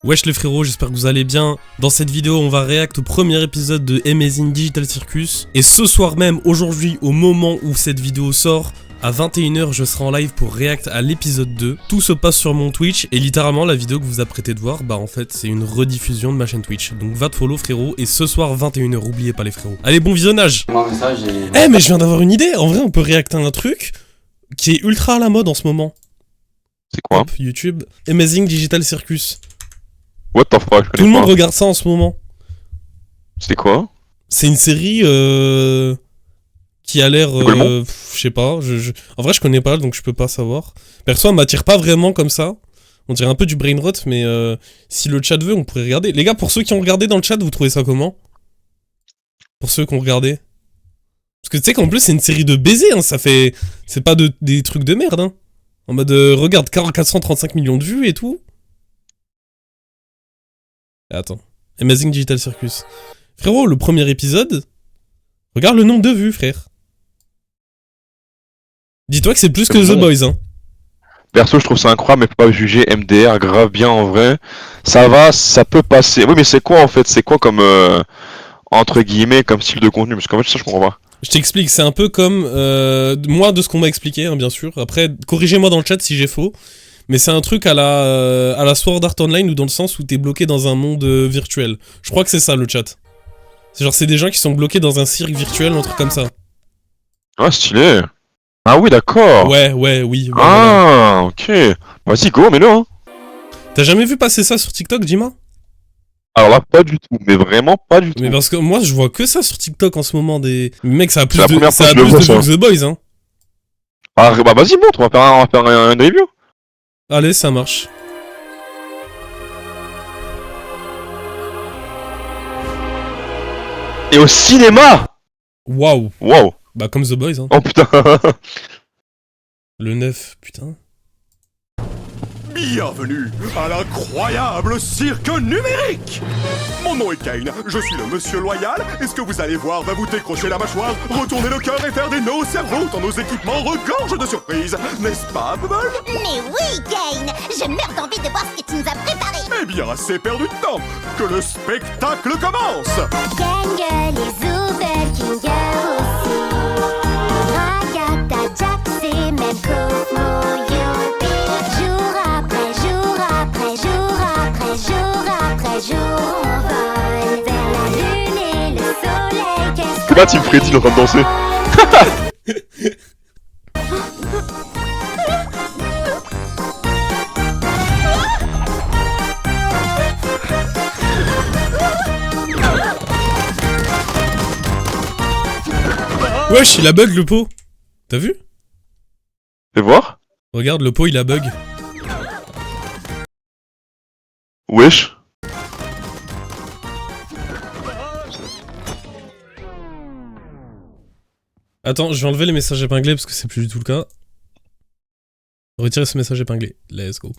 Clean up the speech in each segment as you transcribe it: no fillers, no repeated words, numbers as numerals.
Wesh les frérots, j'espère que vous allez bien. Dans cette vidéo, on va react au premier épisode de Amazing Digital Circus. Et ce soir même, aujourd'hui, au moment où cette vidéo sort, à 21 h, je serai en live pour react à l'épisode 2. Tout se passe sur mon Twitch et littéralement la vidéo que vous apprêtez de voir, bah en fait c'est une rediffusion de ma chaîne Twitch. Donc va te follow frérot et ce soir 21 h, oubliez pas les frérots. Allez, bon visionnage. Eh mais je viens d'avoir une idée, en vrai on peut react à un truc qui est ultra à la mode en ce moment. C'est quoi? Hop, YouTube, Amazing Digital Circus. What the fuck, je connais Tout le monde pas. regarde ça en ce moment. C'est quoi? C'est une série qui a l'air... je sais pas, en vrai je connais pas donc je peux pas savoir. Perso, elle m'attire pas vraiment comme ça. On dirait un peu du brain rot, mais si le chat veut, on pourrait regarder. Les gars, pour ceux qui ont regardé dans le chat, vous trouvez ça comment? Pour ceux qui ont regardé. Parce que tu sais qu'en plus c'est une série de baisers, hein, ça fait... C'est pas des trucs de merde, hein. En mode, regarde, 435 millions de vues et tout. Attends. Amazing Digital Circus. Frérot, le premier épisode... Regarde le nombre de vues, frère. Dis-toi que c'est plus que The Boys, hein. Perso, je trouve ça incroyable, mais faut pas juger. MDR, grave bien en vrai. Ça va, ça peut passer. Oui, mais c'est quoi en fait? C'est quoi comme... entre guillemets, comme style de contenu? Parce qu'en fait, ça, je comprends pas. Je t'explique, c'est un peu comme... moi, de ce qu'on m'a expliqué, hein, bien sûr. Après, corrigez-moi dans le chat si j'ai faux. Mais c'est un truc à la Sword Art Online ou dans le sens où t'es bloqué dans un monde virtuel. Je crois que c'est ça le chat. C'est genre c'est des gens qui sont bloqués dans un cirque virtuel, un truc comme ça. Ah, stylé. Ah oui, d'accord. Ouais, oui. Ah, ok. Vas-y, go, mets-le, hein. T'as jamais vu passer ça sur TikTok, Dima? Alors là, pas du tout, mais vraiment pas du tout. Mais parce que moi, je vois que ça sur TikTok en ce moment, des... Mec, ça a plus C'est la de première fois ça a que je plus le de vois, vues que The Boys, hein. Ah, bah vas-y, montre, on va faire une review. Allez, ça marche. Et au cinéma. Waouh. Waouh. Bah comme The Boys, hein. Oh putain. Le 9, putain. Bienvenue à l'incroyable cirque numérique. Mon nom est Kane, je suis le monsieur loyal, et ce que vous allez voir va vous décrocher la mâchoire, retourner le cœur et faire des nœuds au cerveau tant nos équipements regorgent de surprises. N'est-ce pas, Bubble? Mais oui, Kane! Je meurs d'envie de voir ce que tu nous as préparé! Eh bien, assez perdu de temps, que le spectacle commence. Kangol et Zoubel, Kinga aussi. Ragata, Jax et même Cosmo, Youpi. Jour après jour après jour après jour après jour, on vole vers la lune et le soleil. Qu'est-ce C'est pas Team Freddy en train de danser. Wesh, il a bug le pot. T'as vu? Fais voir. Regarde, le pot, il a bug. Wesh. Attends, je vais enlever les messages épinglés parce que c'est plus du tout le cas. Retirer ce message épinglé. Let's go.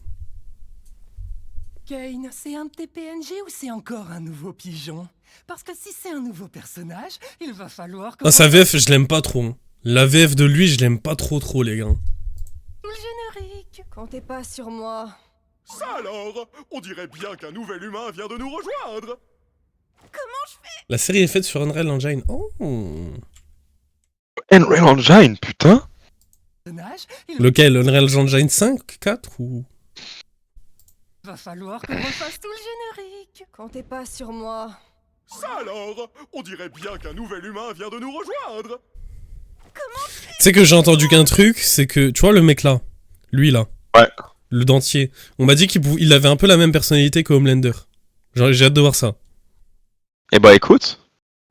Kane, c'est un de tes PNG ou c'est encore un nouveau pigeon? Parce que si c'est un nouveau personnage, il va falloir que... Ah, sa VF, je l'aime pas trop. Hein. La VF de lui, je l'aime pas trop, les gars. Le générique. Comptez pas sur moi. Ça alors, on dirait bien qu'un nouvel humain vient de nous rejoindre. La série est faite sur Unreal Engine. Oh. Unreal Engine, putain. Personnage, il Lequel? Unreal Engine 5, 4 ou... va falloir qu'on refasse tout le générique. Comptez pas sur moi. Ça alors, on dirait bien qu'un nouvel humain vient de nous rejoindre. Tu sais que j'ai entendu qu'un truc, c'est que... Tu vois le mec là? Lui là? Ouais. Le dentier. On m'a dit qu'il avait un peu la même personnalité que Homelander. Genre, j'ai hâte de voir ça. Eh bah écoute.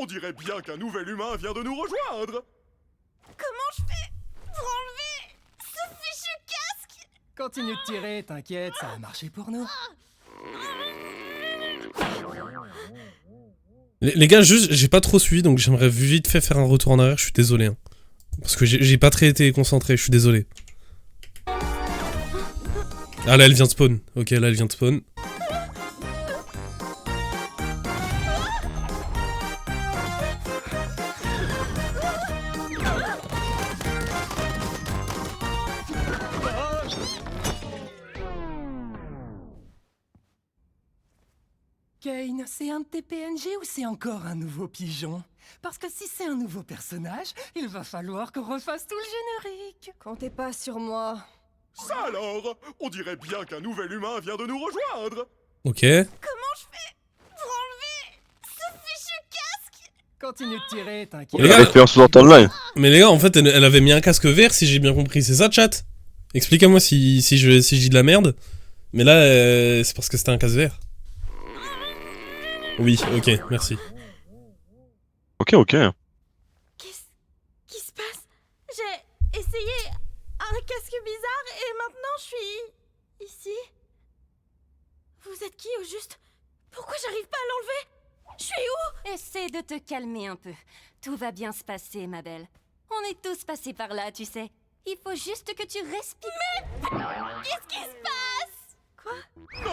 On dirait bien qu'un nouvel humain vient de nous rejoindre. Continue de tirer, t'inquiète, ça va marcher pour nous. Les gars, juste, j'ai pas trop suivi, donc j'aimerais vite fait faire un retour en arrière, je suis désolé. Hein. Parce que j'ai pas très été concentré, je suis désolé. Ah là, elle vient de spawn. Ok, là, elle vient de spawn. Kane, c'est un de tes PNG ou c'est encore un nouveau pigeon? Parce que si c'est un nouveau personnage, il va falloir qu'on refasse tout le générique. Comptez pas sur moi. Ça alors? On dirait bien qu'un nouvel humain vient de nous rejoindre. Ok. Comment je fais pour enlever ce fichu casque? Continue de tirer, t'inquiète. Les gars- Référence aux online. Mais les gars, en fait, elle avait mis un casque vert, si j'ai bien compris. C'est ça, chat? Expliquez-moi si je dis de la merde. Mais là, c'est parce que c'était un casque vert. Oui, ok, merci. Ok, ok. Qu'est-ce qui se passe? J'ai essayé un casque bizarre et maintenant je suis ici. Vous êtes qui au juste? Pourquoi j'arrive pas à l'enlever? Je suis où? Essaie de te calmer un peu. Tout va bien se passer, ma belle. On est tous passés par là, tu sais. Il faut juste que tu respires. Qu'est-ce qui se passe?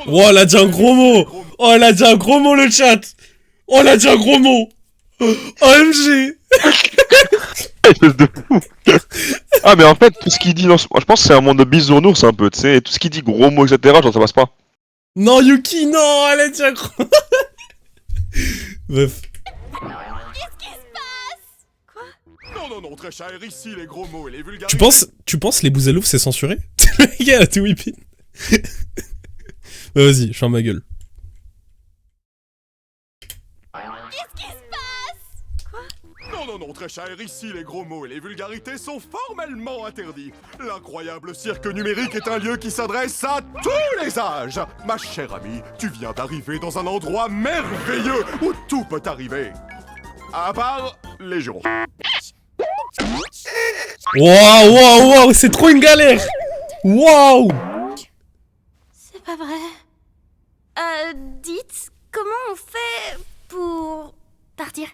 Oh, elle a dit un gros mot! Oh, elle a dit un gros mot, le chat! Oh, elle a dit un gros mot! OMG! Espèce de fou. Ah, mais en fait, tout ce qu'il dit, je pense que c'est un monde de bisounours un peu, tu sais. Tout ce qu'il dit, gros mots, etc., genre ça passe pas. Non, Yuki, non! Elle a dit un gros... Bref. Qu'est-ce qui se passe? Non, non, non, très cher, ici les gros mots et les vulgarités. Tu penses les bouzaloufs c'est censuré? Le gars a tout whippin. Vas-y, je ferme ma gueule. Qu'est-ce qui se passe? Non, non, non, très cher, ici les gros mots et les vulgarités sont formellement interdits. L'incroyable cirque numérique est un lieu qui s'adresse à tous les âges. Ma chère amie, tu viens d'arriver dans un endroit merveilleux où tout peut arriver. À part les jurons. Waouh, c'est trop une galère! Waouh! C'est pas vrai. Dites, comment on fait pour partir?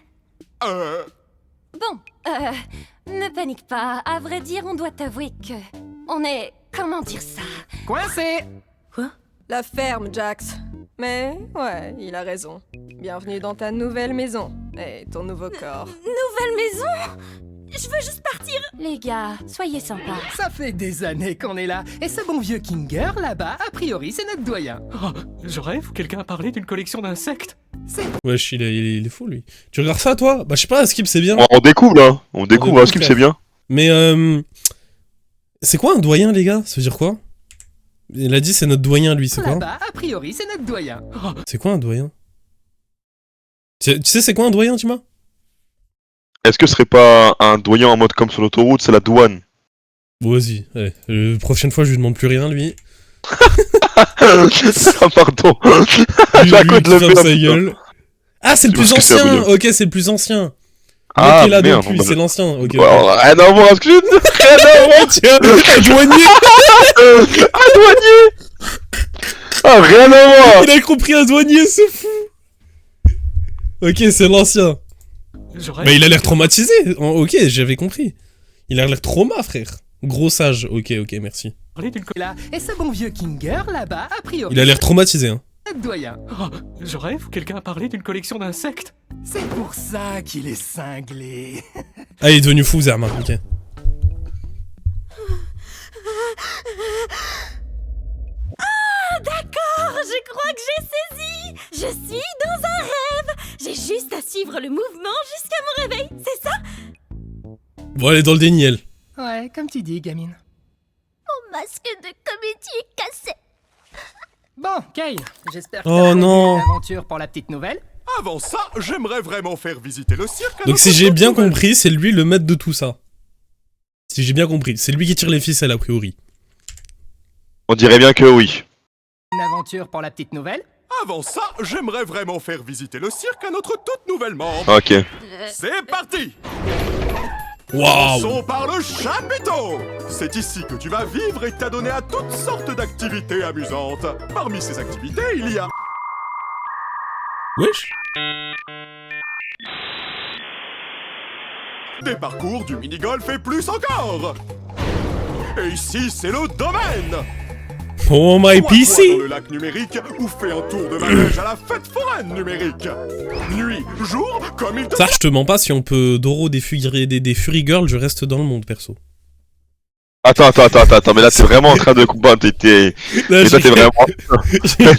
Bon, ne panique pas. À vrai dire, on doit t'avouer que... On est... Comment dire ça? Coincé! La ferme, Jax. Mais ouais, il a raison. Bienvenue dans ta nouvelle maison et ton nouveau corps. Nouvelle maison? Je veux juste partir. Les gars, soyez sympas. Ça fait des années qu'on est là, et ce bon vieux Kinger, là-bas, a priori, c'est notre doyen. Oh, je rêve ou quelqu'un a parlé d'une collection d'insectes. Wesh, il est fou, lui. Tu regardes ça, toi? Bah, je sais pas, Skip, c'est bien. On découvre là. On découvre, découvre, ce qu'il c'est bien. Mais, c'est quoi un doyen, les gars? Ça veut dire quoi? Il a dit c'est notre doyen, lui, c'est quoi? Là-bas, a priori, c'est notre doyen. C'est quoi un doyen? Tu sais c'est quoi un doyen, Tima? Est-ce que ce serait pas un doyen en mode comme sur l'autoroute, c'est la douane? Bon, vas-y, allez. Prochaine fois, je lui demande plus rien, lui. Ah, pardon. J'ai à Lui, quoi qui de le ferme faire, sa gueule. Ah, c'est le plus Parce que c'est ancien! abonné. Ok, c'est le plus ancien. Ah, Ok, là, merde, donc, lui, bah, c'est l'ancien. Ok, ok. Bon, rien à voir, rien à voir. Tiens, un douanier! Un douanier. Ah, rien à voir. Il a compris un douanier, c'est fou! Ok, c'est l'ancien. Je rêve. Mais il a l'air traumatisé. Ok, j'avais compris. Il a l'air trauma, frère. Gros sage. Ok, merci. Parler d'une Là, et ce bon vieux Kinger, là-bas, a priori, Il a l'air traumatisé, hein. c'est notre doyen. Oh, je rêve ou quelqu'un a parlé d'une collection d'insectes. C'est pour ça qu'il est cinglé. Ah, il est devenu fou, Zerma. Ok. D'accord, je crois que j'ai saisi. Je suis dans un rêve. J'ai juste à suivre le mouvement jusqu'à mon réveil, c'est ça? Bon, elle est dans le déni, elle. Ouais, comme tu dis, gamine. Mon masque de comédie est cassé. Bon, Kane, j'espère que Oh t'as prévu non. une aventure pour la petite nouvelle. Avant ça, j'aimerais vraiment faire visiter le cirque. à Donc, si notre j'ai toute bien nouvelle- compris, c'est lui le maître de tout ça. Si j'ai bien compris, c'est lui qui tire les ficelles, a priori. On dirait bien que oui. Une aventure pour la petite nouvelle. Avant ça, j'aimerais vraiment faire visiter le cirque à notre toute nouvelle membre. Ok. C'est parti! Waouh! Commençons par le chapiteau! C'est ici que tu vas vivre et t'adonner à toutes sortes d'activités amusantes. Parmi ces activités, il y a Wesh? des parcours, du mini-golf et plus encore! Et ici, c'est le domaine! Oh my Toi, PC! dans le lac numérique ou fais un tour de manège à la fête foraine numérique. Nuit, jour, comme il te Ça, je te mens pas, si on peut Doro des Fury Girls, je reste dans le monde, perso. Attends, mais là t'es vraiment en train de combattre, Là, mais toi t'es vraiment... Mais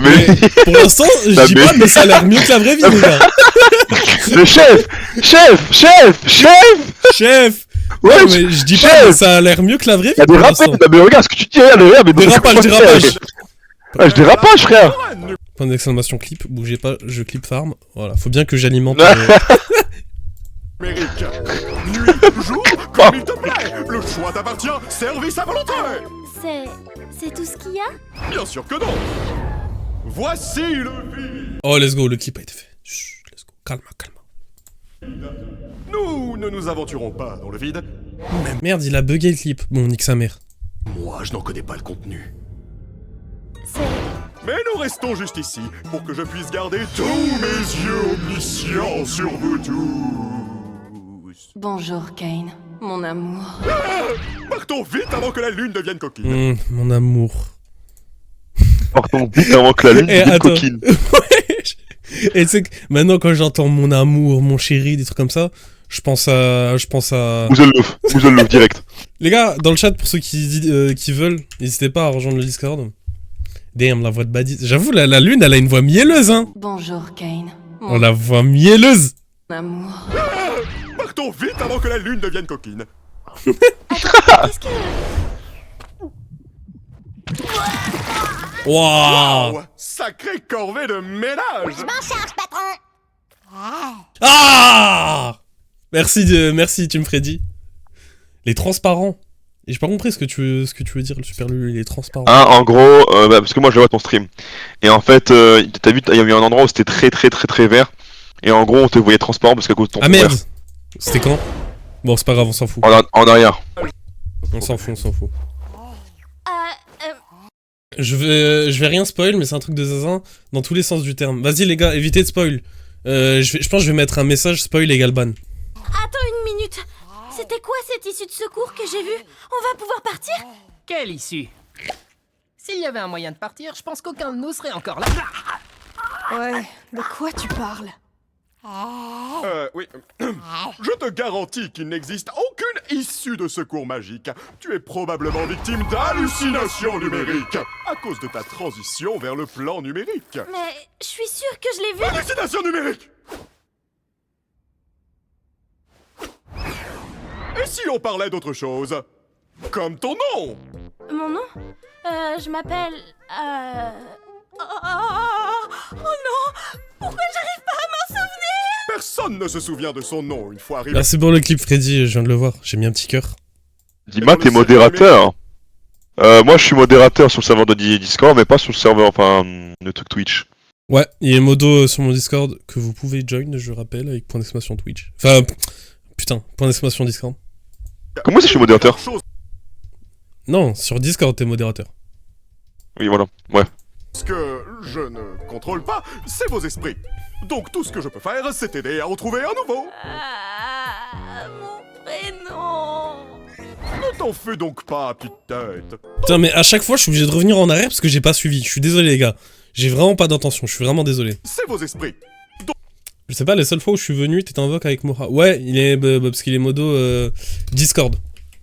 mais... pour l'instant, je dis pas, mais ça a l'air mieux que la vraie vie, les gars. Le chef. Ouais, Ouais, mais je dis pas, chef. mais ça a l'air mieux que la vraie vie. Y'a des pour l'instant. rappels, mais regarde ce que tu dis, regarde, mais... Dérapage. Ouais, je dérapage, frère. Point d'exclamation clip, bougez pas, je clip farm. Voilà, faut bien que j'alimente. Numérique. Nuit, jour, comme il te plaît. Le choix t'appartient, service à volonté. C'est tout ce qu'il y a? Bien sûr que non. Voici le vide. Oh, let's go, le clip a été fait. Chut, let's go, calme. Nous ne nous aventurons pas dans le vide. Merde, il a bugué le clip. Bon, nique sa mère. Moi, je n'en connais pas le contenu. C'est... Mais nous restons juste ici pour que je puisse garder tous mes yeux omniscients sur vous tous. Bonjour, Kane, mon amour. Partons vite avant que la lune devienne coquine. Mon amour. Partons vite avant que la lune devienne attends. coquine. Et tu sais que maintenant, quand j'entends mon amour, mon chéri, des trucs comme ça, je pense à. Muzzle direct. Les gars, dans le chat, pour ceux qui veulent, n'hésitez pas à rejoindre le Discord. Damn, la voix de Badis. J'avoue, la lune, elle a une voix mielleuse, hein. Bonjour, Kane, On la voit mielleuse. mon amour. Partons vite avant que la lune devienne coquine. Qu'est-ce que... Waouh. Oh, sacrée corvée de ménage. Je m'en charge, patron. Ah. Merci, tu me ferais dit. Les transparents. Et j'ai pas compris ce que tu veux dire, le super Lulu, les transparents. Hein, en gros, parce que moi je vois ton stream. Et en fait, t'as vu, il y a eu un endroit où c'était très vert. Et en gros, on te voyait transparent parce qu'à cause de ton Ah merde. frère. C'était quand? Bon, c'est pas grave, on s'en fout. En arrière. On s'en fout. Je vais rien spoil, mais c'est un truc de zazin dans tous les sens du terme. Vas-y les gars, évitez de spoil. Je pense que je vais mettre un message spoil égal ban. Attends une minute. C'était quoi cette issue de secours que j'ai vue? On va pouvoir partir? Quelle issue? S'il y avait un moyen de partir, je pense qu'aucun de nous serait encore là. Ouais, de quoi tu parles? Oui. Je te garantis qu'il n'existe aucune issue de secours magique. Tu es probablement victime d'hallucinations numériques à cause de ta transition vers le plan numérique. Mais je suis sûre que je l'ai vue. Hallucination numérique! Et si on parlait d'autre chose? Comme ton nom! Mon nom? Je m'appelle... Oh non! Pourquoi j'arrive pas à m'en souvenir? Personne ne se souvient de son nom une fois arrivé. Merci pour le clip Freddy, je viens de le voir, j'ai mis un petit cœur. Dima, t'es modérateur. Moi je suis modérateur sur le serveur de Discord, mais pas sur le serveur, enfin, le truc Twitch. Ouais, il y a un modo sur mon Discord que vous pouvez join, je rappelle, avec point d'exclamation Twitch. Enfin, putain, point d'exclamation Discord. Comment c'est que je suis modérateur? Non, sur Discord t'es modérateur. Oui, voilà, ouais. Ce que je ne contrôle pas, c'est vos esprits. Donc tout ce que je peux faire, c'est t'aider à en trouver un nouveau. Mon prénom... Ne t'en fais donc pas, petite tête. Putain, mais à chaque fois je suis obligé de revenir en arrière parce que j'ai pas suivi. Je suis désolé les gars. J'ai vraiment pas d'intention, je suis vraiment désolé. C'est vos esprits. Je sais pas, les seules fois où je suis venu, t'étais en voc avec Mora. Ouais, il est parce qu'il est modo Discord.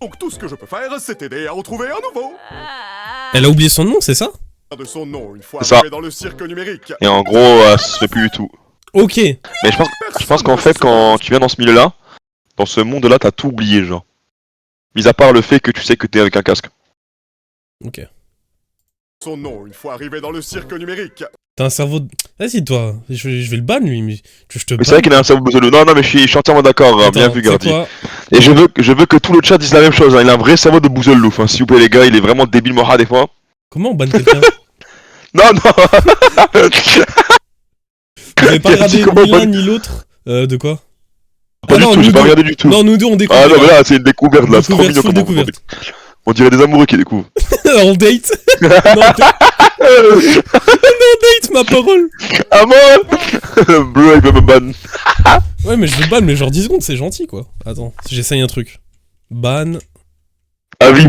Donc tout ce que je peux faire, c'est t'aider à en trouver un nouveau. Elle a oublié son nom, c'est ça? De son nom une fois C'est ça. arrivé dans le cirque numérique. Et en gros, ça se fait plus du tout. Ok. Mais je pense qu'en fait, quand tu viens dans ce milieu-là, dans ce monde-là, t'as tout oublié, genre. Mis à part le fait que tu sais que t'es avec un casque. Ok. Son nom une fois arrivé dans le cirque numérique. T'as un cerveau de... Vas-y toi, je vais le ban lui, mais je te Mais c'est vrai qu'il a un cerveau bousoleux. Non, mais je suis entièrement d'accord, hein, bien vu, Gardi. Et je veux que tout le chat dise la même chose, hein. Il a un vrai cerveau de bousolou, hein. S'il vous plaît les gars, il est vraiment débile Mora des fois. Comment on banne quelqu'un? Non. Vous avez pas regardé ni l'un ni l'autre de quoi? Pas du tout, j'ai pas regardé du tout. Non, nous deux on découvre. Ah non, mais là, c'est une découverte, là, c'est trop mignon comment découverte. on dirait des amoureux qui découvrent. On date. Non, date, ma parole. Ah bon. Bleu, il veut me ban. Ouais, mais je le ban, mais genre 10 secondes, c'est gentil, quoi. Attends, j'essaye un truc. Ban. À vie.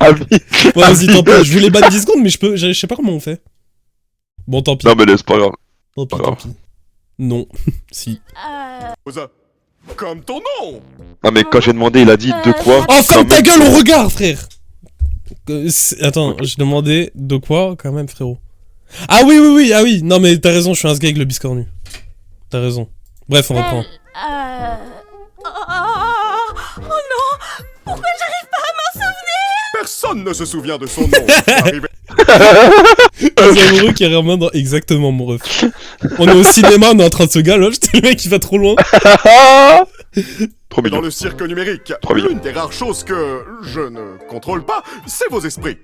À vie. Ouais, vas-y, tant pis, je voulais ban 10 secondes, mais je sais pas comment on fait. Bon, tant pis. Non, mais c'est pas grave. Tant pis. Non. Si. comme ton nom. Non mais quand j'ai demandé, il a dit de quoi. Oh, ferme Quand ta même, gueule au regard, frère. Attends, j'ai demandé de quoi quand même, frérot. Ah oui, oui, oui, ah oui. Non mais t'as raison, je suis un sgeg le biscornu. T'as raison. Bref, on reprend. Oh non! Pourquoi j'arrive pas à m'en souvenir? Personne ne se souvient de son nom. Arrivé- Les amoureux qui remontent dans... Exactement, mon ref. On est au cinéma, on est en train de se galocher, le mec il va trop loin. Trop Dans mignon. le cirque numérique, Trop mignon. l'une des rares choses que je ne contrôle pas, c'est vos esprits.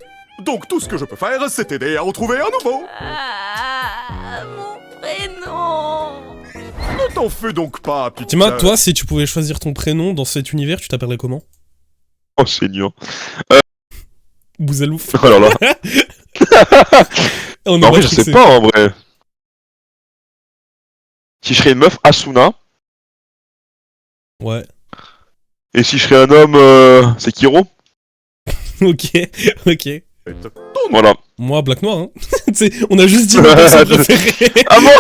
Donc tout ce que je peux faire, c'est t'aider à en trouver un nouveau. Ah, mon prénom. Ne t'en fais donc pas, petite Tima, sœur. toi, si tu pouvais choisir ton prénom dans cet univers, tu t'appellerais comment? Oh Seigneur. Bouzalouf. Oh là là. On Mais en est vrai, je sais pas en vrai. Si je serais une meuf, Asuna. Ouais. Et si je serais un homme, c'est Kiro. Ok, ok. Voilà. Moi, Black Noir, hein. Tu sais, on a juste dit mon perso préféré. Ah bon.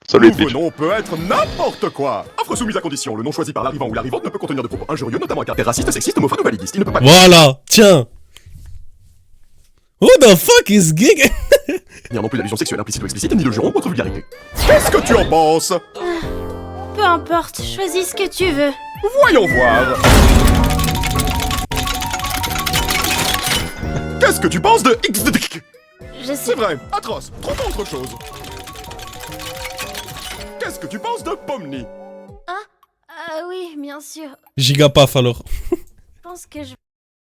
Salut Nouveau Twitch. nom peut être n'importe quoi. Offre soumise à condition. Le nom choisi par l'arrivant ou l'arrivante ne peut contenir de propos injurieux, notamment à caractère raciste, sexiste, homophobe ou validiste. Il ne peut pas... Voilà, tiens. Who the fuck is gig? Il n'y a non plus d'allusion sexuelle implicite ou explicite, ni de juron ou autre vulgarité. Qu'est-ce que tu en penses? Peu importe, choisis ce que tu veux. Voyons voir. Qu'est-ce que tu penses de X de Dick? Je sais. C'est vrai, atroce, trop autre chose. Qu'est-ce que tu penses de Pomni? Ah oui, bien sûr. Gigapaf alors. Je pense que je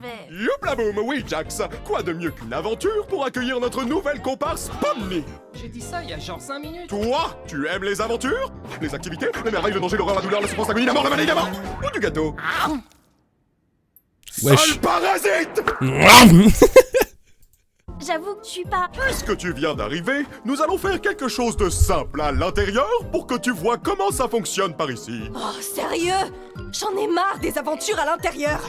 vais... Youpla boum, oui Jax. Quoi de mieux qu'une aventure pour accueillir notre nouvelle comparse Pomni? J'ai dit ça il y a genre 5 minutes. Toi, tu aimes les aventures? Les activités? Les merveilles, le danger, l'horreur, la douleur, la souffrance, l'agonie, la mort, la maladie, la mort? Ou du gâteau? Wesh. Sale parasite! J'avoue que je suis pas... Puisque tu viens d'arriver, nous allons faire quelque chose de simple à l'intérieur pour que tu vois comment ça fonctionne par ici. Oh, sérieux? J'en ai marre des aventures à l'intérieur.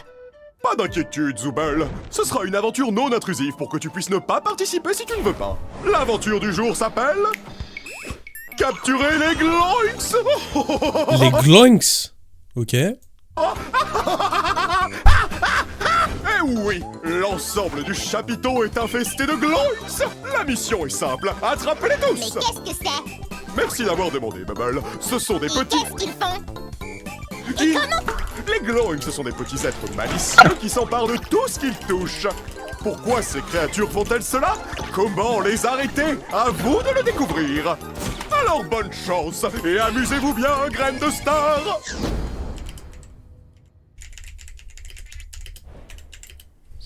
Pas d'inquiétude, Zoubel. Ce sera une aventure non intrusive pour que tu puisses ne pas participer si tu ne veux pas. L'aventure du jour s'appelle... Capturer les Gloinks! Les Gloinks. Ok. Eh oui, l'ensemble du chapiteau est infesté de Gloinks. La mission est simple, attrapez-les tous. Mais qu'est-ce que c'est? Merci d'avoir demandé, Bubble. Ce sont des petits... Qu'est-ce qu'ils font? Les Gloinks, ce sont des petits êtres malicieux qui s'emparent de tout ce qu'ils touchent. Pourquoi ces créatures font-elles cela? Comment les arrêter? À vous de le découvrir. Alors bonne chance et amusez-vous bien, graine de star.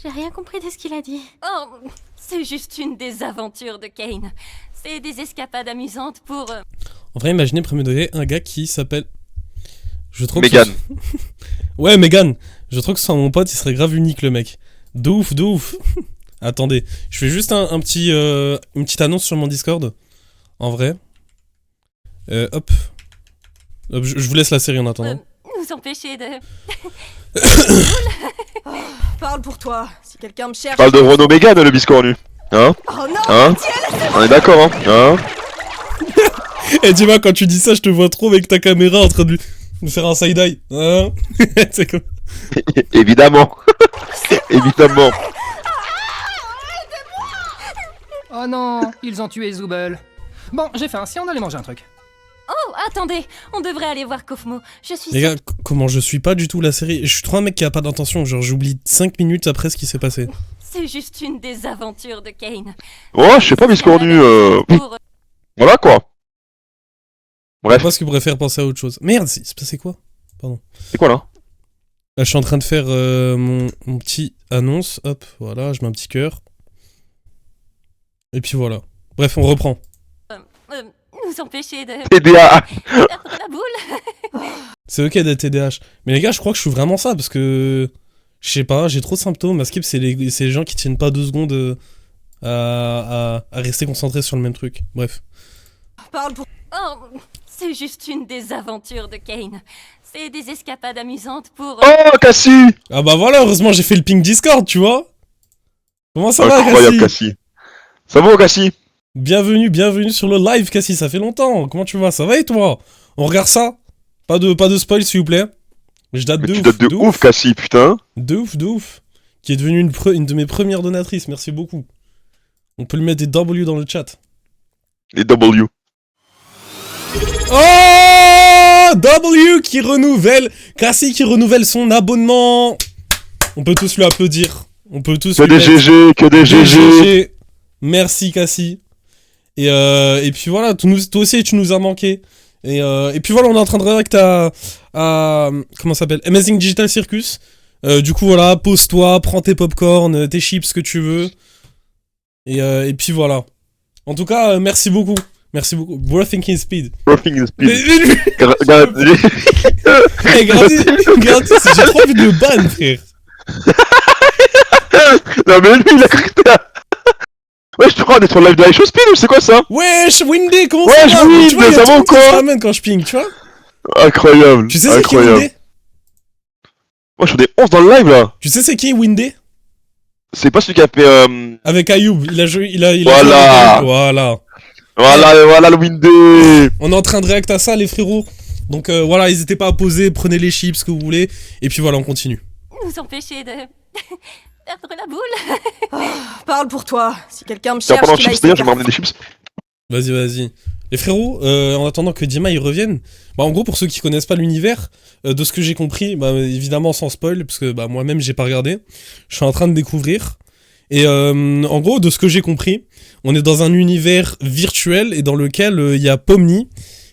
J'ai rien compris de ce qu'il a dit. Oh, c'est juste une des aventures de Kane. C'est des escapades amusantes pour... En vrai, imaginez, premier degré, un gars qui s'appelle... Je trouve Megan. que... Ouais, Megan. Je trouve que sans mon pote, il serait grave unique, le mec. De ouf, de ouf. Attendez, je fais juste une petite annonce sur mon Discord. En vrai. Hop. Hop, je vous laisse la série en attendant. nous empêcher de... Parle pour toi. Si quelqu'un me cherche... Parle de Renaud Mégane, le biscornu. Hein? Oh non, Hein? On est d'accord, hein? Et dis-moi, quand tu dis ça, je te vois trop avec ta caméra en train de lui faire un side-eye. Hein? C'est comme... Évidemment. Évidemment. Oh non, ils ont tué Zoubel. Bon, j'ai faim, si on allait manger un truc. Oh, attendez, on devrait aller voir Kofmo. Je suis Les gars, comment je suis pas du tout la série? Je suis trop un mec qui a pas d'intention, genre j'oublie 5 minutes après ce qui s'est passé. C'est juste une des aventures de Kane. Oh, je sais pas, biscornu. Pour... Voilà quoi. Je Bref, pense qu'il pourrait faire penser à autre chose. Merde, c'est passé quoi? Pardon. c'est quoi là? Là, je suis en train de faire mon petit annonce. Hop, voilà, je mets un petit cœur. Et puis voilà. Bref, on reprend. nous empêcher de... TDA. perdre la boule. C'est ok d'être TDAH. Mais les gars, je crois que je suis vraiment ça parce que... Je sais pas, j'ai trop de symptômes. À Skip, c'est les gens qui tiennent pas 2 secondes à rester concentrés sur le même truc. Bref. Parle pour... Oh, c'est juste une des aventures de Kane. C'est des escapades amusantes pour... Oh, Cassie. Ah bah voilà, heureusement j'ai fait le ping Discord, tu vois. Comment ça va, Incroyable, Cassie? Cassie. Ça va, Cassie? Bienvenue sur le live, Cassie, ça fait longtemps. Comment tu vas? Ça va et toi? On regarde ça? Pas de spoil, s'il vous plaît. Je date Mais de tu ouf. dates de ouf, Cassie, putain. De ouf. Qui est devenue une de mes premières donatrices. Merci beaucoup. On peut lui mettre des W dans le chat. Les W. Oh W qui renouvelle. Cassie qui renouvelle son abonnement. On peut tous lui applaudir. On peut tous Que lui des mettre GG, que des GG. Merci Cassie. Et puis voilà, toi aussi tu nous as manqué. Et puis voilà, on est en train de réacter à comment ça s'appelle, Amazing Digital Circus. Du coup voilà, pose-toi, prends tes popcorn, tes chips, ce que tu veux. Et puis voilà. En tout cas, merci beaucoup. Merci beaucoup. Bro thinking speed. Roughing the speed. Regarde, j'ai trop envie de le ban, frère. Non mais lui il a cru que ouais, je crois, on est sur le live de High Show Speed ou c'est quoi ça? Wesh, Windy, comment Wesh, ça va? Windy, Tu vois, il y a ça tout va le monde qui ou quoi se ramène quand je ping, tu vois? Incroyable. Tu sais c'est qui incroyable. Windy? Moi je fais des 11 dans le live là. Tu sais c'est qui Windy? C'est pas celui qui a fait Avec Ayoub, il a joué, il a Voilà. joué avec Ayoub. Voilà le Windy. On est en train de réacter à ça, les frérots. Donc voilà, n'hésitez pas à poser, prenez les chips, ce que vous voulez. Et puis voilà, on continue. Nous empêcher de perdre la boule. Parle pour toi. Si quelqu'un me Tiens, cherche, pendant qu'il aille chips d'ailleurs, se je vais me ramener des chips. Vas-y. Les frérots, en attendant que Dima il revienne, bah en gros pour ceux qui connaissent pas l'univers, de ce que j'ai compris, bah évidemment sans spoil, parce que bah moi-même j'ai pas regardé, je suis en train de découvrir. Et en gros, de ce que j'ai compris, on est dans un univers virtuel et dans lequel il y a Pomni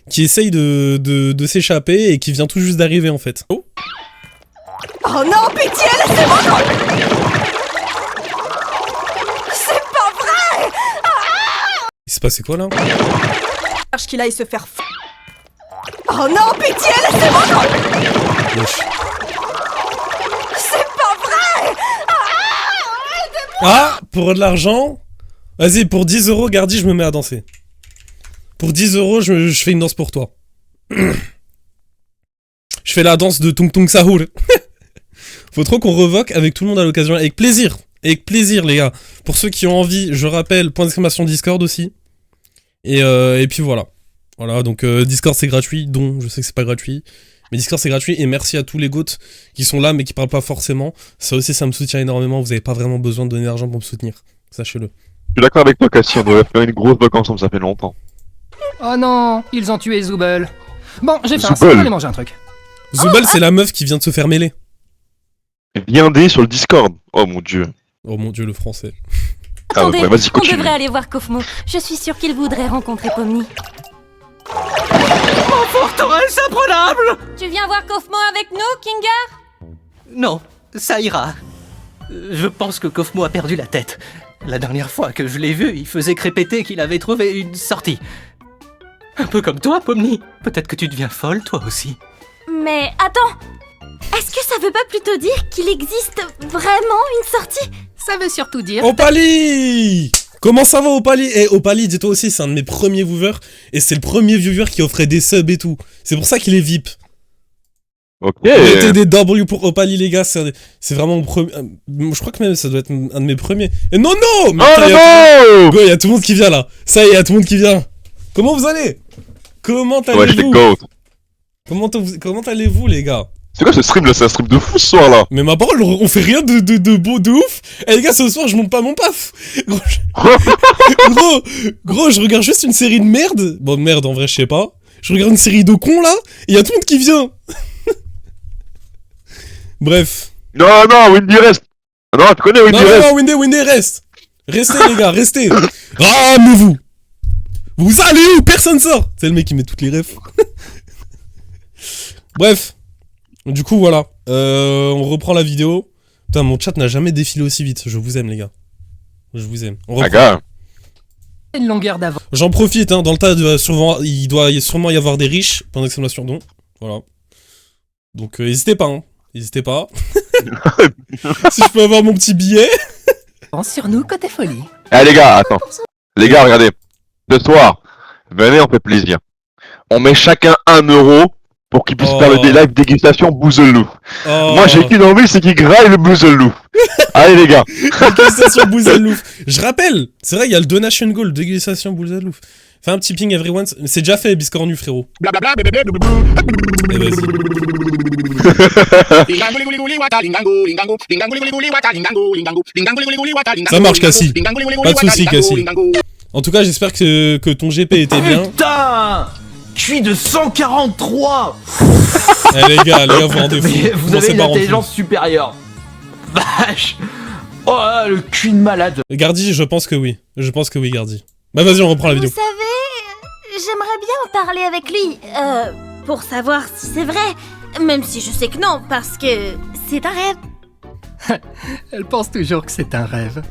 qui essaye de s'échapper et qui vient tout juste d'arriver en fait. Oh. Oh non, pitié, laissez-moi. C'est pas vrai. Il s'est passé quoi là? Cherche qu'il aille se faire Oh non, pitié, laissez-moi. Wesh. C'est pas vrai. Ah, pour de l'argent? Vas-y, pour 10 €, Gardi, je me mets à danser. Pour 10 €, je fais une danse pour toi. Je fais la danse de Tung Tung Sahur. Faut trop qu'on revoque avec tout le monde à l'occasion. Avec plaisir, les gars. Pour ceux qui ont envie, je rappelle, point d'exclamation Discord aussi. Et puis voilà. Voilà, donc Discord c'est gratuit, dont je sais que c'est pas gratuit. Mais Discord c'est gratuit et merci à tous les goats qui sont là mais qui parlent pas forcément. Ça aussi ça me soutient énormément, vous avez pas vraiment besoin de donner d'argent pour me soutenir. Sachez-le. Je suis d'accord avec toi, Cassie, on devrait faire une grosse vacances ensemble, ça fait longtemps. Oh non, ils ont tué Zooble. Bon, j'ai faim, Zooble. je vais aller manger un truc. Zubel c'est la meuf qui vient de se faire mêler. Bien dé sur le Discord. Oh mon dieu. Oh mon dieu le français. Ah Attendez, ouais, vas-y, on continue. devrait aller voir Kofmo. Je suis sûre qu'il voudrait rencontrer Pomni. Forteresse imprenable! Tu viens voir Kofmo avec nous, Kinga? Non, ça ira. Je pense que Kofmo a perdu la tête. La dernière fois que je l'ai vu, il faisait crépéter qu'il avait trouvé une sortie. Un peu comme toi, Pomni. Peut-être que tu deviens folle, toi aussi. Mais attends, est-ce que ça veut pas plutôt dire qu'il existe vraiment une sortie? Ça veut surtout dire... Opali! Comment ça va Opali? Eh Opali, dis-toi aussi, c'est un de mes premiers viewers. Et c'est le premier viewer qui offrait des subs et tout. C'est pour ça qu'il est VIP. Ok. Mettez des W pour Opali les gars, c'est vraiment mon premier... je crois que même ça doit être un de mes premiers. Et non Oh mais attends, non! Go, y a tout le monde qui vient là. Ça y est, y a tout le monde qui vient. Comment vous allez? Comment Ouais, je fais allez-vous? goat. Comment allez-vous les gars? C'est quoi ce stream là? C'est un stream de fou ce soir là. Mais ma parole, on fait rien de beau, de ouf. Eh les gars, ce soir, je monte pas mon paf. Gros, je regarde juste une série de merde. Bon, merde, en vrai, je sais pas. Je regarde une série de cons là, et y a tout le monde qui vient. Bref. Non, Windy reste. Non, tu connais Windy reste. Non, Windy, reste. Restez les gars, restez. Ramenez-vous. Vous allez où? Personne sort. C'est le mec qui met toutes les refs. Bref. Du coup, voilà. On reprend la vidéo. Putain, mon chat n'a jamais défilé aussi vite. Je vous aime, les gars. Je vous aime. On reprend. gars. Une longueur d'avance. J'en profite, hein. Dans le tas, il doit sûrement y avoir des riches. Point d'exclamation, donc. Voilà. Donc, n'hésitez pas, hein. N'hésitez pas. Si je peux avoir mon petit billet. Pense sur nous côté folie. Eh les gars, attends. Les gars, regardez. Ce soir, venez, on fait plaisir. On met chacun 1 € pour qu'ils puissent faire le live dégustation Bouzelou. Oh. Moi, j'ai qu'une envie, c'est qu'ils graillent le Bouzelou. Allez les gars. Dégustation Bouzellouf. Je rappelle, c'est vrai, il y a le donation goal, dégustation Bouzellouf. Fais un petit ping everyone. C'est déjà fait, Biscornu, frérot. Blablabla, Et vas-y. Ça marche, Cassie. Pas de soucis, Cassie. En tout cas, j'espère que ton GP était bien. Putain, je suis de 143. Eh les gars, vous rendez fou. Mais vous avez une intelligence supérieure. Vache. Oh le cul de malade. Gardi, je pense que oui. Je pense que oui, Gardi. Bah vas-y, on reprend la vidéo. Vous savez, j'aimerais bien en parler avec lui, pour savoir si c'est vrai. Même si je sais que non, parce que c'est un rêve. Elle pense toujours que c'est un rêve.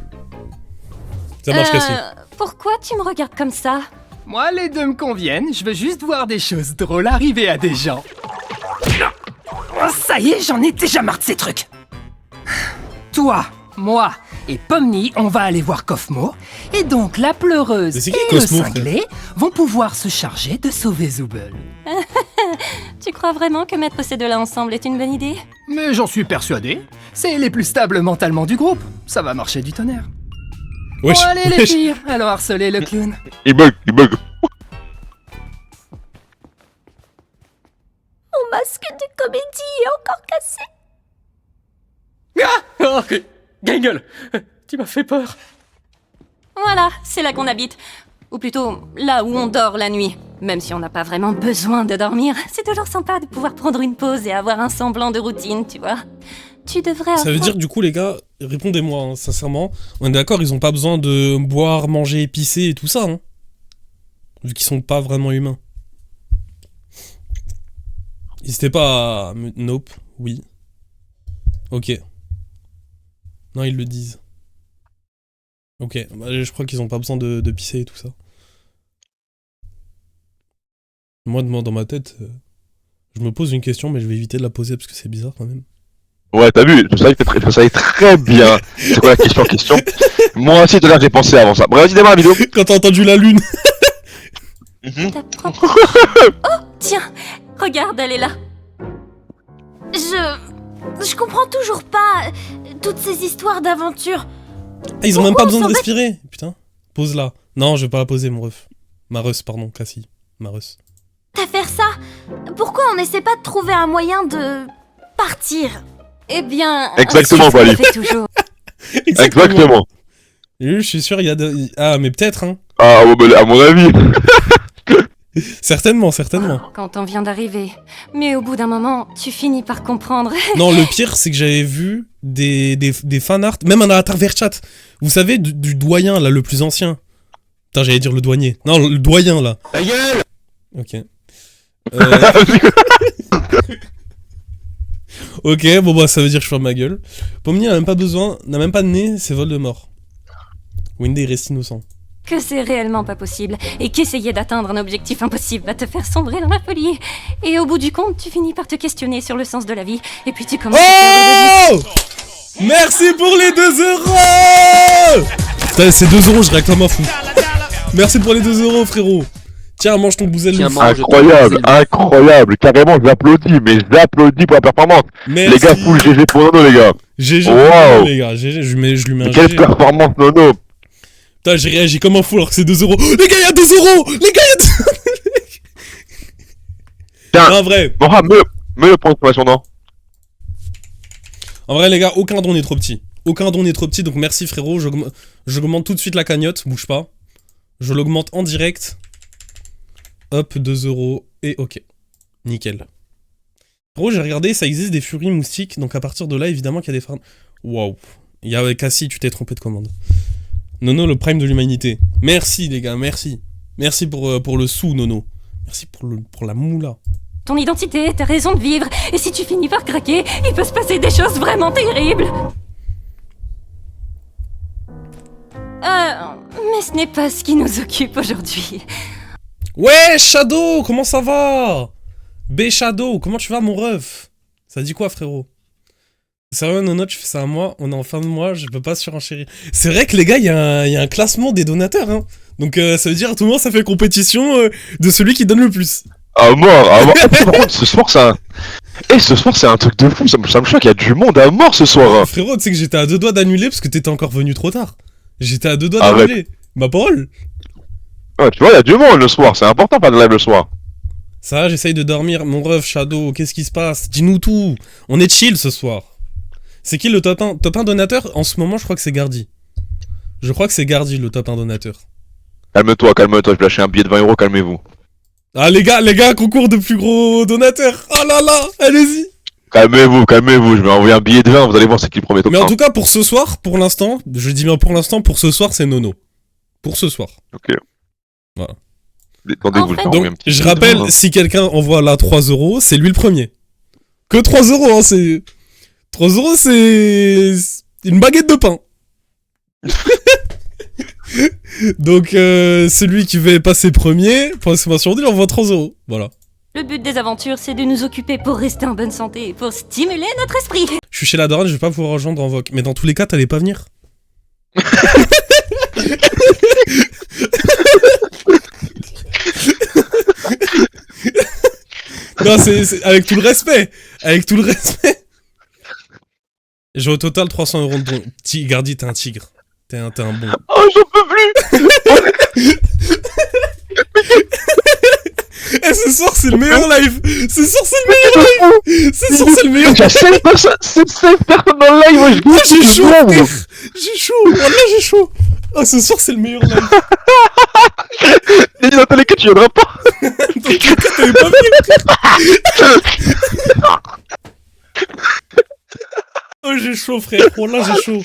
Ça marche, Cassie. Pourquoi tu me regardes comme ça? Moi, les deux me conviennent, je veux juste voir des choses drôles arriver à des gens. Oh, ça y est, j'en ai déjà marre de ces trucs. Toi, moi et Pomni, on va aller voir Cosmo, et donc la pleureuse Mais c'est et qui, le Cosmo, cinglé vont pouvoir se charger de sauver Zooble. Tu crois vraiment que mettre ces deux-là ensemble est une bonne idée? Mais j'en suis persuadé, c'est les plus stables mentalement du groupe, ça va marcher du tonnerre. Wesh, Bon allez les wesh. filles, allons harceler le clown. Il bug. Mon masque de comédie est encore cassé. Oh, Gangle, tu m'as fait peur. Voilà, c'est là qu'on habite. Ou plutôt, là où on dort la nuit. Même si on n'a pas vraiment besoin de dormir, c'est toujours sympa de pouvoir prendre une pause et avoir un semblant de routine, tu vois. Tu devrais Ça veut dire du coup les gars, répondez-moi hein, sincèrement, on est d'accord, ils ont pas besoin de boire, manger, pisser et tout ça, hein, vu qu'ils sont pas vraiment humains. N'hésitez pas à... Nope, oui. Ok. Non, ils le disent. Ok, bah, je crois qu'ils ont pas besoin de pisser et tout ça. Moi, dans ma tête, je me pose une question, mais je vais éviter de la poser parce que c'est bizarre quand même. Ouais, t'as vu, je savais très bien c'est quoi la question en question. Moi aussi, tout à l'heure, j'ai pensé avant ça. Bref, vas-y, démarre la vidéo. Quand t'as entendu la lune. ta propre... Oh, tiens, regarde, elle est là. Je comprends toujours pas toutes ces histoires d'aventure. Ah, ils ont même Pourquoi pas besoin on de s'embête respirer. Putain, pose là. Non, je vais pas la poser, mon ref. Ma ref, pardon, Cassie. Ma ref. À faire ça. Pourquoi on n'essaie pas de trouver un moyen de partir? Eh bien... Exactement, ça Wally. fait toujours. Exactement. Je suis sûr, il y a de... Ah, mais peut-être, hein. Ah, ouais, bah, à mon avis. Certainement. Quand on vient d'arriver. Mais au bout d'un moment, tu finis par comprendre. Non, le pire, c'est que j'avais vu des fanarts, même un avatar vers chat. Vous savez, du doyen, là, le plus ancien. Putain, j'allais dire le douanier. Non, le doyen, là. Ta gueule. Ok. Ok, bon bah ça veut dire que je ferme ma gueule. Pomni n'a même pas besoin, n'a même pas de nez, c'est Voldemort. Wendy reste innocent. Que c'est réellement pas possible, et qu'essayer d'atteindre un objectif impossible va te faire sombrer dans la folie. Et au bout du compte, tu finis par te questionner sur le sens de la vie, et puis tu commences à perdre de vue. Oh, merci pour les 2 €. Putain, c'est 2 €, je réacte comme un fou. Merci pour les 2 € frérot. Tiens, mange ton bouzel. Tiens, mange. Incroyable, carrément, j'applaudis, mais j'applaudis pour la performance. Merci. Les gars, full GG pour Nono, les gars. GG, Wow. les gars, GG, je lui mets un Quelle GG. performance, Nono. Putain, j'ai réagi comme un fou alors que c'est 2 €. Les gars, il y a 2 €. Les gars, il y a 2 Tiens, Non, en vrai. Moha, mets le point d'exclamation, non. En vrai, les gars, aucun don n'est trop petit. Aucun don n'est trop petit, donc merci frérot. J'augmente tout de suite la cagnotte, bouge pas. Je l'augmente en direct. Hop, 2 € et ok. Nickel. Frérot, j'ai regardé, ça existe des furies moustiques, donc à partir de là, évidemment qu'il y a des farms. Waouh. Il y a Cassie, tu t'es trompé de commande. Nono, le prime de l'humanité. Merci les gars, merci. Merci pour le sou, Nono. Merci pour la moula. Ton identité, ta raison de vivre, et si tu finis par craquer, il peut se passer des choses vraiment terribles. Mais ce n'est pas ce qui nous occupe aujourd'hui. Ouais, Shadow, comment ça va? B Shadow, comment tu vas mon ref? Ça dit quoi frérot? Sérieux Nono, tu fais ça à moi, on est en fin de mois, je peux pas surenchérir. C'est vrai que les gars, il y a un classement des donateurs, hein. Donc ça veut dire à tout le monde ça fait compétition de celui qui donne le plus. À mort. Par contre, ce soir, ce soir, c'est un truc de fou, ça me choque, il y a du monde à mort ce soir. Frérot, tu sais que j'étais à 2 doigts d'annuler parce que t'étais encore venu trop tard. J'étais à 2 doigts Arrête. d'annuler. Ma parole. Ouais, tu vois, il y a du monde le soir, c'est important pas de live le soir. Ça va, j'essaye de dormir. Mon ref, Shadow, qu'est-ce qui se passe? Dis-nous tout. On est chill ce soir. C'est qui le top 1? Top 1 donateur? En ce moment, je crois que c'est Gardi. Je crois que c'est Gardi le top 1 donateur. Calme-toi, calme-toi, je vais lâcher un billet de 20 €, calmez-vous. Ah les gars, concours de plus gros donateurs. Oh là là, allez-y. Calmez-vous, calmez-vous, je vais envoyer un billet de 20, vous allez voir c'est qui le premier top Mais en 1. tout cas, pour ce soir, pour l'instant, je dis bien pour l'instant, pour ce soir, c'est Nono. Pour ce soir. Ok. Voilà. Attendez-vous, En fait, je vais envoyer un Donc, petit je billet de rappelle, 20. si quelqu'un envoie là 3 €, c'est lui le premier. Que 3 €, hein, c'est... 3 €, c'est... une baguette de pain. Donc, celui qui va passer premier, pour l'exclamation, il envoie 3 €. Voilà. Le but des aventures, c'est de nous occuper pour rester en bonne santé et pour stimuler notre esprit. Je suis chez la daronne, je vais pas pouvoir rejoindre en voc. Mais dans tous les cas, t'allais pas venir. Non, c'est avec tout le respect. Avec tout le respect. J'ai au total 300 € de dons. Gardi, t'es un tigre. T'es un bon. Oh, j'en peux plus. Eh, ce soir, c'est le meilleur live. Ce soir, c'est le meilleur live. Ce soir, c'est le meilleur. Il y a 7 personnes dans le live, moi je Ah, j'ai chaud, frère. J'ai chaud. Voilà, j'ai chaud. Ah, ce soir, c'est le meilleur live. Et dans tous les cas, tu viendras pas. Dans tous les cas, t'avais pas venu. Oh, j'ai chaud, frère. Oh là, j'ai chaud.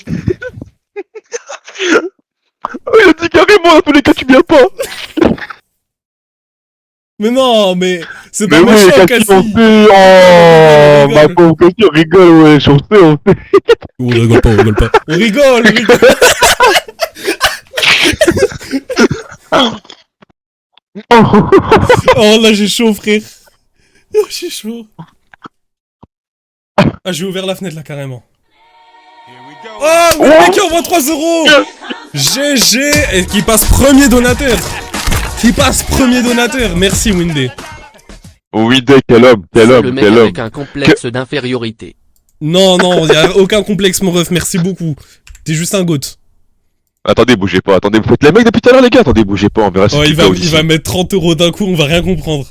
Oh, il a dit carrément, dans tous les cas, tu viens pas. Mais non, mais c'est Mais pas oui, méchant, Cassie, Cassie. on sait. Oh, ma pauvre Cassie, on rigole, ouais, on sait, on sait. On rigole pas, on rigole pas. On rigole, on rigole. Oh là, j'ai chaud, frère. Oh, j'ai chaud. Ah, j'ai ouvert la fenêtre là, carrément. Oh, oui, le mec qui envoie 3 €. GG. Et qui passe premier donateur. Merci, Windy. Oui, quel homme, quel Le homme, mec quel homme. avec un complexe d'infériorité. Non, y'a aucun complexe, mon ref. Merci beaucoup. T'es juste un goat. Attendez, bougez pas, attendez, vous faites les mecs depuis tout à l'heure, les gars. Attendez, bougez pas, on verra si Oh, tu il peux va mettre 30 € d'un coup, on va rien comprendre.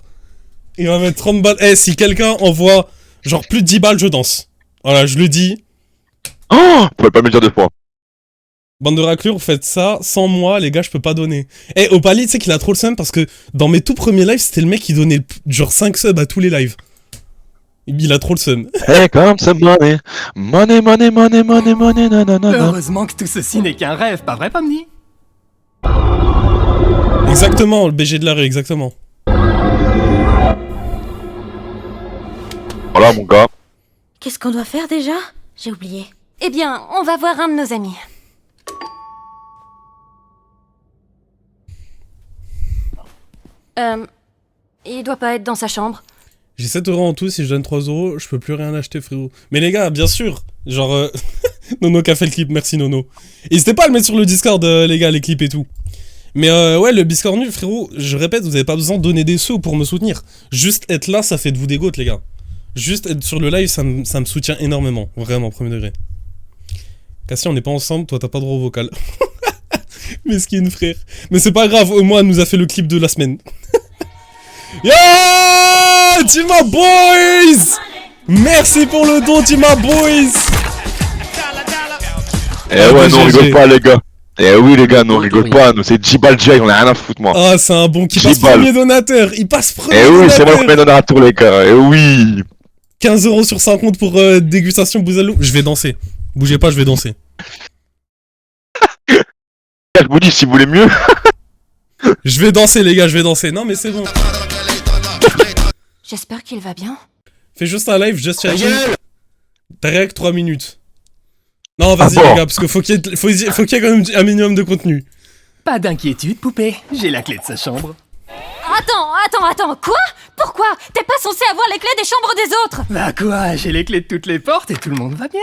Il va mettre 30 balles. Eh, si quelqu'un envoie genre plus de 10 balles, je danse. Voilà, je le dis. Oh, vous pouvez pas me le dire deux fois. Bande de raclures, faites ça. Sans moi, les gars, je peux pas donner. Eh, Opali, tu sais qu'il a trop le seum parce que dans mes tout premiers lives, c'était le mec qui donnait genre 5 subs à tous les lives. Il a trop le seum. Hey, come some money. Money, money, money, money, money, nanana. Heureusement que tout ceci n'est qu'un rêve, pas vrai, Pomni? Exactement, le BG de la rue, exactement. Voilà, mon gars. Qu'est-ce qu'on doit faire déjà? J'ai oublié. Eh bien, on va voir un de nos amis. Il doit pas être dans sa chambre. J'ai 7 € en tout, si je donne 3 €, je peux plus rien acheter, frérot. Mais les gars, bien sûr, genre... Nono qui a fait le clip, merci Nono. N'hésitez pas à le mettre sur le Discord, les gars, les clips et tout. Mais ouais, le Biscornu, frérot, je répète, vous avez pas besoin de donner des sous pour me soutenir. Juste être là, ça fait de vous des goats, les gars. Juste être sur le live, ça me soutient énormément. Vraiment, premier degré. Cassie, on n'est pas ensemble, toi t'as pas droit au vocal. Mesquine, frère. Mais c'est pas grave, au moins elle nous a fait le clip de la semaine. Yeah, Tima Boys. Merci pour le don, Tima Boys. Eh ouais, non, on GG. rigole pas, les gars. Eh oui, les gars, non, on rigole pas, nous, c'est 10 balles Jay, on a rien à foutre, moi. Ah, c'est un bon qui passe 10 balles. premier donateur. Il passe premier Eh oui, c'est moi le premier donateur. donateur, les gars, eh oui. 15 € sur 50 pour dégustation Bouzalou. Je vais danser. Bougez pas, je vais danser. Je vous dis, si vous voulez mieux. Je vais danser, les gars, je vais danser. Non, mais c'est bon. J'espère qu'il va bien. Fais juste un live, just chatting. T'as rien que 3 minutes. Non, vas-y, Ah bon. les gars, parce que faut qu'il y ait quand même un minimum de contenu. Pas d'inquiétude, poupée. J'ai la clé de sa chambre. Attends, quoi? Pourquoi? T'es pas censé avoir les clés des chambres des autres? Bah quoi, j'ai les clés de toutes les portes et tout le monde va bien.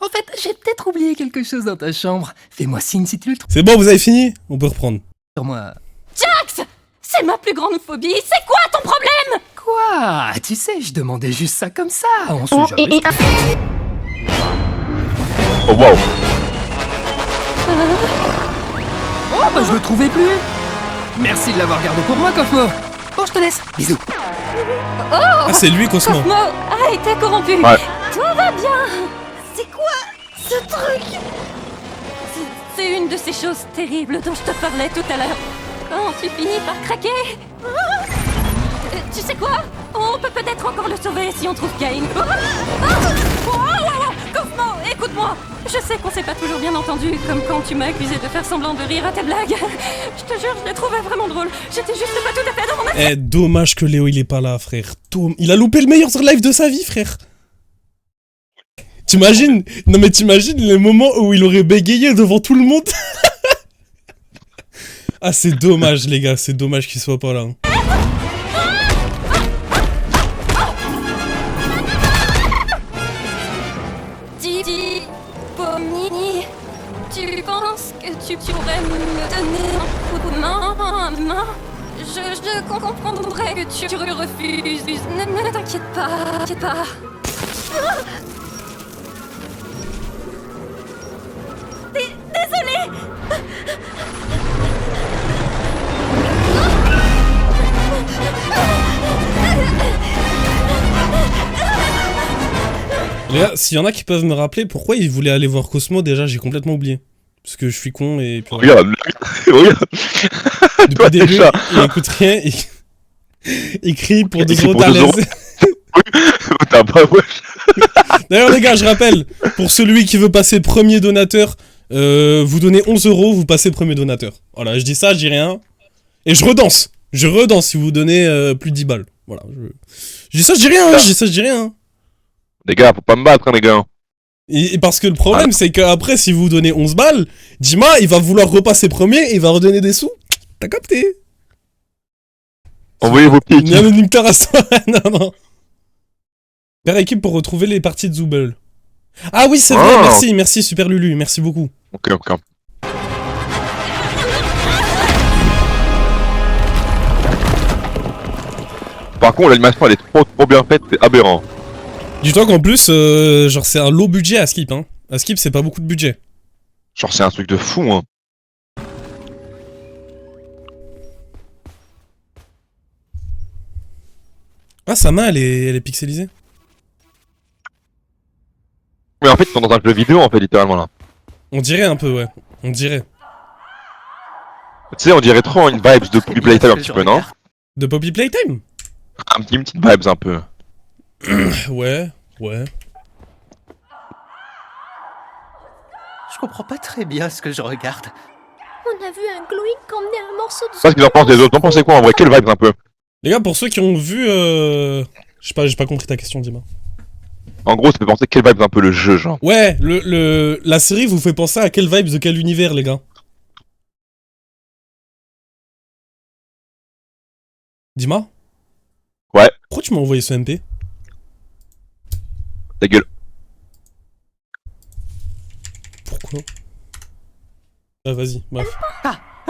En fait, j'ai peut-être oublié quelque chose dans ta chambre. Fais-moi signe si tu le trouves C'est bon, vous avez fini? On peut reprendre. sur moi. Jax! C'est ma plus grande phobie, c'est quoi ton problème? Quoi? Tu sais, je demandais juste ça comme ça. On sait jamais. Oh, wow. Oh, bah je le trouvais plus. Merci de l'avoir gardé pour moi, Cosmo. Bon, je te laisse. Bisous. Ah, c'est lui, Cosmo. Cosmo a été corrompu. Ouais. Tout va bien. C'est quoi ce truc? C'est une de ces choses terribles dont je te parlais tout à l'heure. Quand tu finis par craquer. Tu sais quoi? On peut peut-être encore le sauver si on trouve Kane. Cosmo, écoute-moi. Je sais qu'on s'est pas toujours bien entendu, comme quand tu m'as accusé de faire semblant de rire à tes blagues. Je te jure, je les trouvais vraiment drôles. J'étais juste pas tout à fait dans mon assiette. Eh, dommage que Léo il est pas là, frère. Il a loupé le meilleur live de sa vie, frère. T'imagines? Non mais t'imagines les moments où il aurait bégayé devant tout le monde? Ah, c'est dommage, les gars, c'est dommage qu'il soit pas là. Didi, Pomni, tu penses que tu pourrais me donner un coup de main? Je comprendrais que tu refuses. Ne t'inquiète pas, t'inquiète pas. Désolée. Les gars, s'il y en a qui peuvent me rappeler pourquoi ils voulaient aller voir Cosmo, déjà j'ai complètement oublié. Parce que je suis con et puis... Regarde, regarde. Depuis le début, il écoute rien, il crie pour 2 euros d'Arles. T'as pas, ouais. D'ailleurs les gars, je rappelle, pour celui qui veut passer premier donateur, vous donnez 11 euros, vous passez premier donateur. Voilà, je dis ça, je dis rien. Et je redanse si vous donnez plus de 10 balles. Voilà, je dis ça, je dis rien, je dis ça, je dis rien. Les gars, faut pas me battre, hein, les gars. Et parce que le problème, c'est qu'après, si vous donnez 11 balles, Dima, il va vouloir repasser premier et il va redonner des sous. T'as capté? Envoyez vos pieds. Il y a une terrasse. Non. Faire équipe pour retrouver les parties de Zooble. Ah oui, c'est vrai, merci, Super Lulu, merci beaucoup. Ok. Par contre, l'animation, elle est trop bien faite, c'est aberrant. Dis-toi qu'en plus, genre c'est un low budget à Skip, hein. À Skip, c'est pas beaucoup de budget. Genre, c'est un truc de fou, hein. Ah, sa main, elle est pixelisée. Mais en fait, ils sont dans un jeu vidéo, en fait, littéralement, là. On dirait un peu, ouais. On dirait. Tu sais, on dirait trop une vibes de Poppy Playtime un petit peu, non? De Poppy Playtime? Une petite vibes un peu. Ouais. Je comprends pas très bien ce que je regarde. On a vu un glowing emmener un morceau de... Je sais pas ce qu'ils en pensent des autres. T'en pensez quoi en vrai? Quelle vibes un peu? Les gars, pour ceux qui ont vu... Je sais pas, j'ai pas compris ta question, Dima. En gros, ça fait penser quelle vibes un peu le jeu, genre. Ouais, la série vous fait penser à quelle vibes de quel univers, les gars? Dima? Ouais. Pourquoi tu m'as envoyé ce MP? Ta gueule. Pourquoi? Ah, vas-y, bref.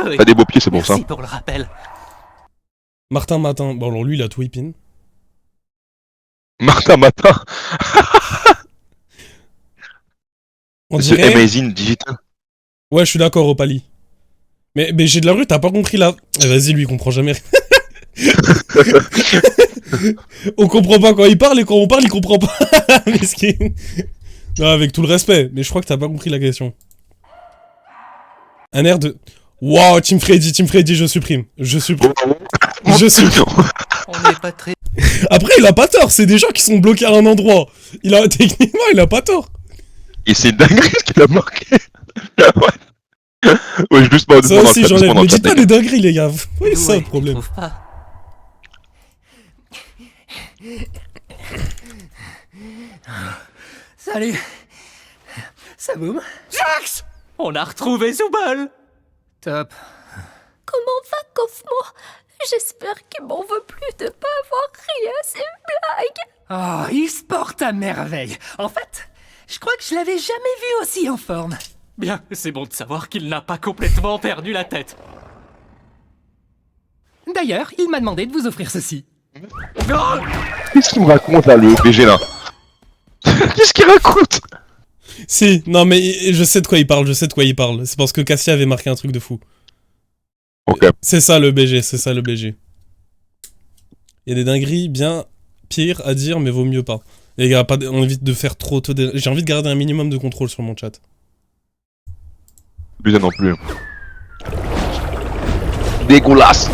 Oui. T'as des beaux pieds, c'est pour ça. Merci pour le rappel. Martin Matin. Bon, alors lui, il a tout whippin. Martin Matin. On C'est dirait... Amazing Digital. Ouais, je suis d'accord, Opali. Mais j'ai de la rue, t'as pas compris là. Vas-y, lui, il comprend jamais rien. On comprend pas quand il parle et quand on parle, il comprend pas. Mesquin. Non, avec tout le respect, mais je crois que t'as pas compris la question. Un air de... Wow, Team Freddy, je supprime. Je supprime. On n'est pas très... Après, il a pas tort, c'est des gens qui sont bloqués à un endroit. Techniquement, il a pas tort. Et c'est dinguerie ce qu'il a marqué. Ouais, je doucement. Ça aussi, j'enlève. Mais dites pas des dingueries, les gars. Oui, c'est ça le problème. Je trouve pas. Salut. Ça boum? Jax! On a retrouvé Zooble! Top. Comment va Cosmo? J'espère qu'il m'en veut plus de pas avoir ri à ses blagues. Oh, il se porte à merveille. En fait, je crois que je l'avais jamais vu aussi en forme. Bien, c'est bon de savoir qu'il n'a pas complètement perdu la tête. D'ailleurs, il m'a demandé de vous offrir ceci. Qu'est-ce qu'il me raconte là, le BG là? Qu'est-ce qu'il raconte? Si, non mais je sais de quoi il parle, C'est parce que Cassia avait marqué un truc de fou. Ok. C'est ça le BG, c'est ça le BG. Il y a des dingueries bien pires à dire, mais vaut mieux pas. Les gars, on évite de faire trop... J'ai envie de garder un minimum de contrôle sur mon chat. Abusé non plus. Dégueulasse.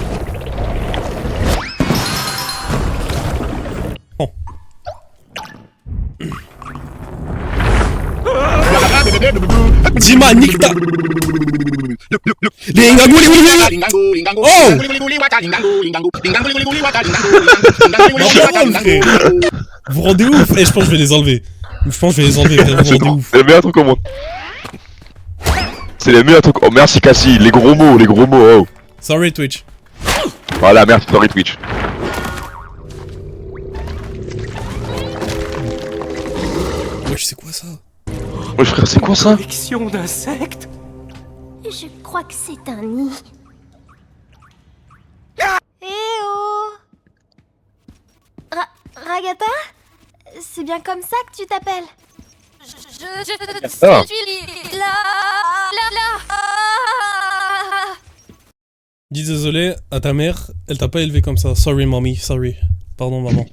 Oh. Dima, nique ta... Oh! Vous rendez ouf? Eh, je pense que je vais les enlever. Je pense que je vais les enlever, frère, vous rendez ouf. C'est les meilleurs trucs au monde. C'est les meilleurs trucs. Oh, merci Cassie, les gros mots, oh. Sorry Twitch. Voilà, merci, sorry Twitch. Wesh, c'est quoi ça? Wesh frère, c'est quoi ça? Collection d'insectes. Je crois que c'est un nid. Eh oh Ragata? C'est bien comme ça que tu t'appelles? Ah. suis là. Dis désolé à ta mère, elle t'a pas élevé comme ça. Sorry mommy, sorry. Pardon maman.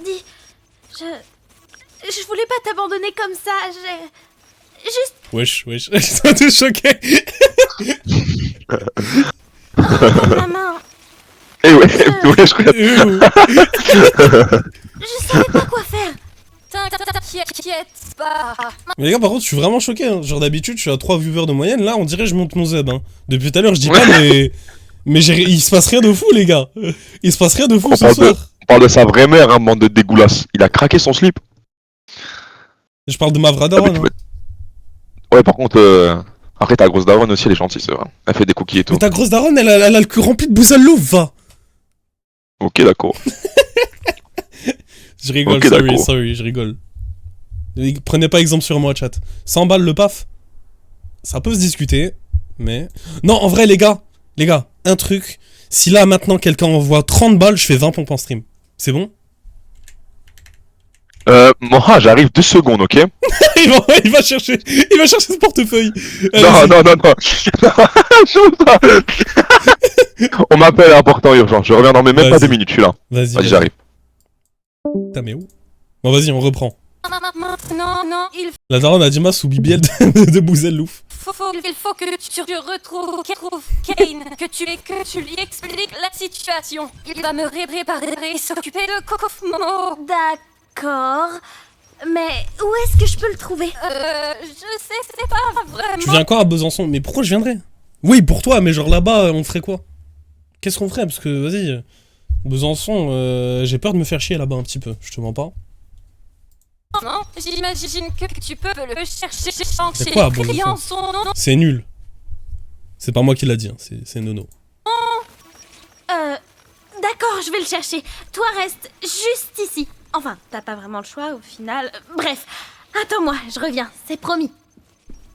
Dis, je voulais pas t'abandonner comme ça, j'ai... Juste... Wesh, ça te choquait. Ma main... Eh ouais, je regarde. Je savais pas quoi faire. T'inquiète pas. Mais les gars, par contre, je suis vraiment choqué. Hein. Genre d'habitude, je suis à 3 viewers de moyenne. Là, on dirait que je monte mon zeb. Hein. Depuis tout à l'heure, je dis pas, mais il se passe rien de fou, les gars. Il se passe rien de fou ce soir. On parle de sa vraie mère, hein, bande de dégueulasses. Il a craqué son slip. Je parle de ma vraie daronne. Hein. Ouais, par contre, après ta grosse daronne aussi, elle est gentille, c'est vrai. Elle fait des cookies et tout. Mais ta grosse daronne, elle a le cul rempli de boussalouf, va. Ok, d'accord. Je rigole, okay, sorry, je rigole. Prenez pas exemple sur moi, chat. 100 balles le paf, ça peut se discuter, mais... Non, en vrai, les gars, un truc. Si là, maintenant, quelqu'un envoie 30 balles, je fais 20 pompes en stream. C'est bon? Moi, j'arrive 2 secondes, ok? il va chercher ce portefeuille. Non. On m'appelle important, urgent. Je reviens dans même pas 2 minutes, je suis là. Vas-y, j'arrive. Putain, mais où? Bon, vas-y, on reprend. Non, La daronne a dit ma sous bibiel de Bouzellouf. Il faut que tu retrouves Kane, que tu lui expliques la situation. Il va me préparer et s'occuper de Kofmo. D'accord. Mais où est-ce que je peux le trouver? Je sais, c'est pas vraiment... Tu viens quand à Besançon? Mais pourquoi je viendrais? Oui, pour toi, mais genre là-bas, on ferait quoi? Qu'est-ce qu'on ferait? Parce que, vas-y, Besançon, j'ai peur de me faire chier là-bas un petit peu, je te mens pas. Non, j'imagine que tu peux le chercher C'est quoi, Besançon? C'est nul. C'est pas moi qui l'a dit, hein. C'est Nono. D'accord, je vais le chercher. Toi, reste juste ici. Enfin, t'as pas vraiment le choix au final. Bref, attends-moi, je reviens, c'est promis.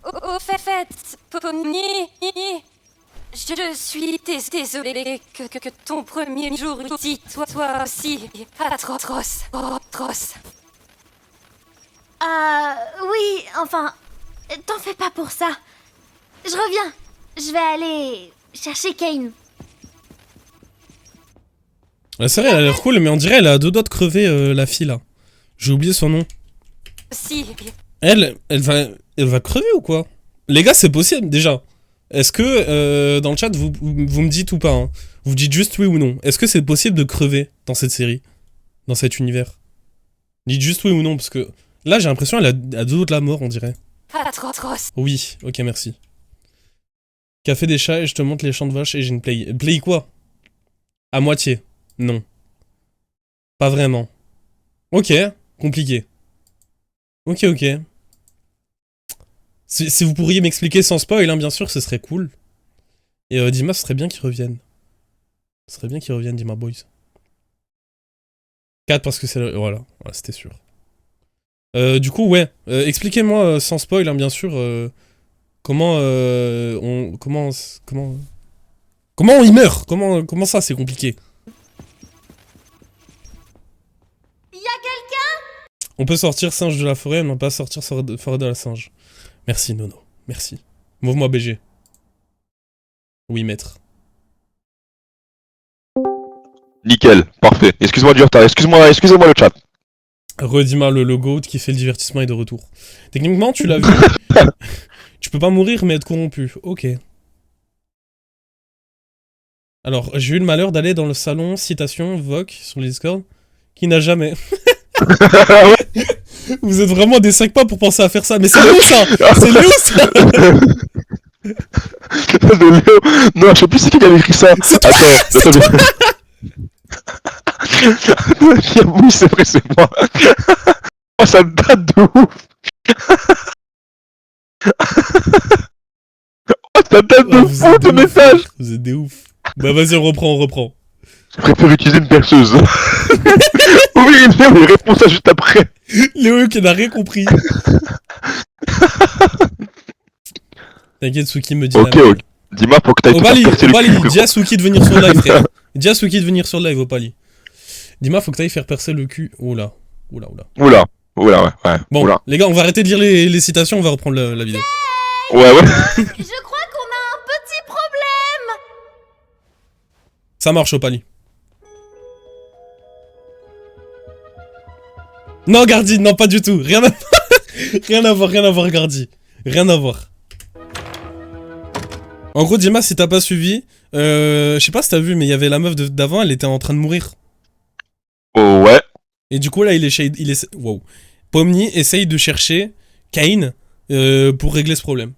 Au fait, Pony, je suis désolée que ton premier jour ici, toi aussi, atroce. Oui, enfin, t'en fais pas pour ça. Je reviens, je vais aller chercher Kane. C'est vrai, elle a l'air cool, mais on dirait elle a 2 doigts de crever, la fille là. J'ai oublié son nom. Si. Elle va crever ou quoi? Les gars, c'est possible déjà. Est-ce que dans le chat vous me dites ou pas hein? Vous dites juste oui ou non. Est-ce que c'est possible de crever dans cette série, dans cet univers? Dites juste oui ou non parce que là j'ai l'impression qu'elle a 2 doigts de la mort, on dirait. Atroce. Oui, ok, merci. Café des chats et je te montre les champs de vaches et j'ai une play. Play quoi? À moitié. Non. Pas vraiment. Ok, compliqué. Ok. Si vous pourriez m'expliquer sans spoil, hein, bien sûr, ce serait cool. Et Dima, ce serait bien qu'il revienne. Ce serait bien qu'il revienne, Dima Boys. 4 parce que c'est le... Voilà, c'était sûr. Du coup, ouais. Expliquez-moi sans spoil, hein, bien sûr, comment il meurt? Comment ça, c'est compliqué? On peut sortir singe de la forêt, mais on peut pas sortir forêt de la singe. Merci Nono, merci. Move-moi BG. Oui, maître. Nickel, parfait. Excuse-moi du retard, excusez-moi le chat. Redima, le logo qui fait le divertissement est de retour. Techniquement, tu l'as vu. Tu peux pas mourir mais être corrompu. Ok. Alors, j'ai eu le malheur d'aller dans le salon citation Voc sur le Discord qui n'a jamais. Vous êtes vraiment des 5 pas pour penser à faire ça. Mais c'est Léo ça. C'est Léo ça. De Léo. Non, je sais plus c'est qui avait écrit ça. Attends. Oui, c'est vrai, c'est moi. Oh, ça date de ouf. Oh, ça date de fou, ton message. Vous êtes des ouf. Bah vas-y, on reprend. Je préfère utiliser une perceuse. Oui, Léo, il répond ça juste après. Léo qui n'a rien compris. T'inquiète, Suki me dit Ok, ok. Dis-moi pour que t'ailles Opali, te percer le cul. dis à Suki de venir sur le live, frère. Dis à Suki de venir sur le live, Opali. Dis-moi, faut que t'ailles faire percer le cul. Oula. Oula, ouais. Bon, Oula. les gars, on va arrêter de lire les citations, on va reprendre la vidéo. Ouais. Je crois qu'on a un petit problème. Ça marche, Opali. Non, Gardi, non, pas du tout. Rien à voir, Gardi. Rien à voir. En gros, Dima, si t'as pas suivi, je sais pas si t'as vu, mais il y avait la meuf d'avant, elle était en train de mourir. Oh, ouais. Et du coup, là, wow. Pomni essaye de chercher Cain pour régler ce problème.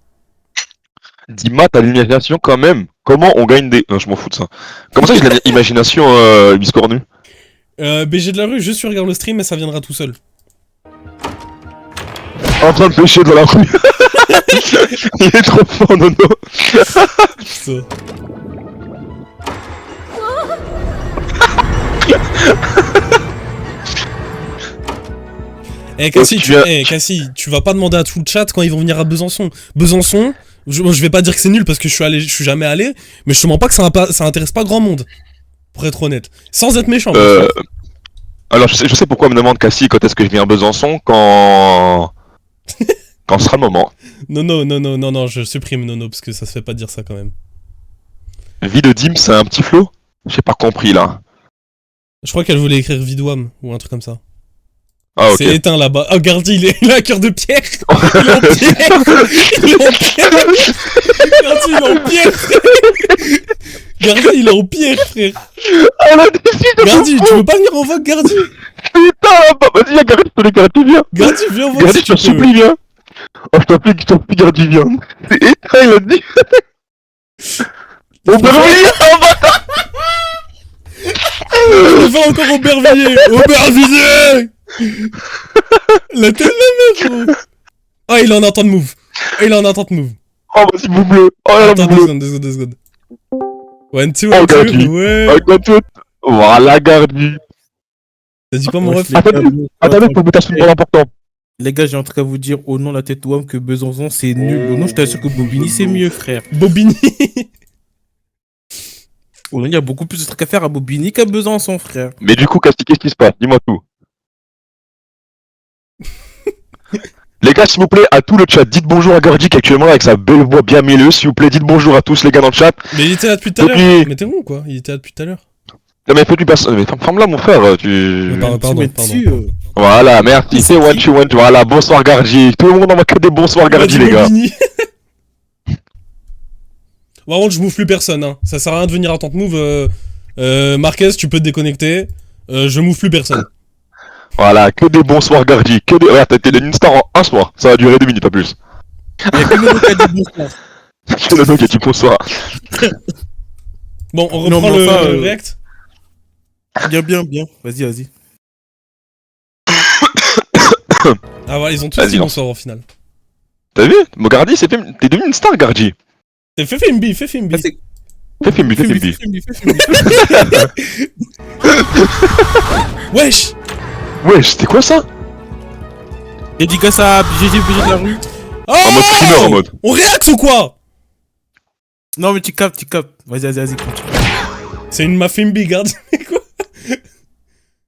Dis-moi, t'as l'imagination quand même. Comment on gagne des... Non, je m'en fous de ça. Comment ça, j'ai de l'imagination, biscornu? BG de la rue, juste tu regardes le stream et ça viendra tout seul. En train de pêcher dans la rue. Il est trop fort, Nono. Ça. Eh Cassie, tu vas pas demander à tout le chat quand ils vont venir à Besançon. Besançon, je vais pas dire que c'est nul parce que je suis jamais allé, mais je te mens pas que ça intéresse pas grand monde. Pour être honnête. Sans être méchant. Alors je sais pourquoi me demande Cassie quand est-ce que je viens à Besançon quand sera le moment. Non, je supprime Nono parce que ça se fait pas dire ça quand même. Vie de Dim, c'est un petit flow? J'ai pas compris là. Je crois qu'elle voulait écrire Vidouam ou un truc comme ça. Ah, ok. C'est éteint là-bas. Oh, Gardi, il a un cœur de pierre. Il est en pierre. Gardi, il est en pierre, frère. Gardi, il est en pierre, frère. Gardi, tu veux pas venir en vogue, Gardi? Putain, vas-y, Gardi, je te les Gardi, viens. Gardi, viens en vogue. Gardi, je te supplie, viens. Oh, je t'en prie, Gardi, viens. C'est éteint, il a dit. Aubervilliers, oh bâtard. Je vais encore Aubervilliers. La tête de la meuf. Oh, il est en attente de move. Oh, vas-y, bout bleu. Oh là là, attends, bout bleu. 2 secondes. 1, 2, Oh, Gardi. ouais. Voilà, Gardi. T'as dit quoi, mon ref? Attendez, faut vous tâcher une bonne important. Les gars, j'ai en train de vous dire au nom de la tête WAM que Besançon c'est nul. Au nom, je t'assure que Bobigny c'est mieux, frère. Bobigny. Au nom, il y a beaucoup plus de trucs à faire à Bobigny qu'à Besançon, frère. Mais du coup, Cassie, qu'est-ce qui se passe? Dis-moi tout. Les gars, s'il vous plaît, à tout le chat, dites bonjour à Gardi qui est actuellement avec sa belle voix bien mielleuse. S'il vous plaît, dites bonjour à tous les gars dans le chat. Mais il était là depuis tout à l'heure. Mais t'es bon ou quoi? Il était là depuis tout à l'heure. Non mais fais-tu personne. Mais ferme-la, mon frère. Tu. Pardon. Voilà, merci. C'est what you want. Voilà, bonsoir Gardi. Tout le monde envoie que des bonsoirs Gardi, les gars. Par contre, je move plus personne. Hein. Ça sert à rien de venir à tente move. Marquez, tu peux te déconnecter. Je move plus personne. Voilà, que des bonsoirs Gardi. Que des. Regarde, t'as été une star en un soir. Ça va durer 2 minutes, pas plus. Il y a que Nono qui a dit bonsoir. C'est Nono qui a dit bonsoir. Bon, on reprend le react. Bien. Vas-y. Ah voilà, ils ont tous dit bonsoir au final. T'as vu? Mon Gardi, t'es devenu une star, Gardi. Fais Fimbi. Fais Fimbi. Wesh, c'était quoi ça? Dédicace à BG de la rue. Oh, en mode streamer, en mode. On réaxe ou quoi? Non mais tu captes. Vas-y, continue. C'est une Mafimbi, garde. Quoi?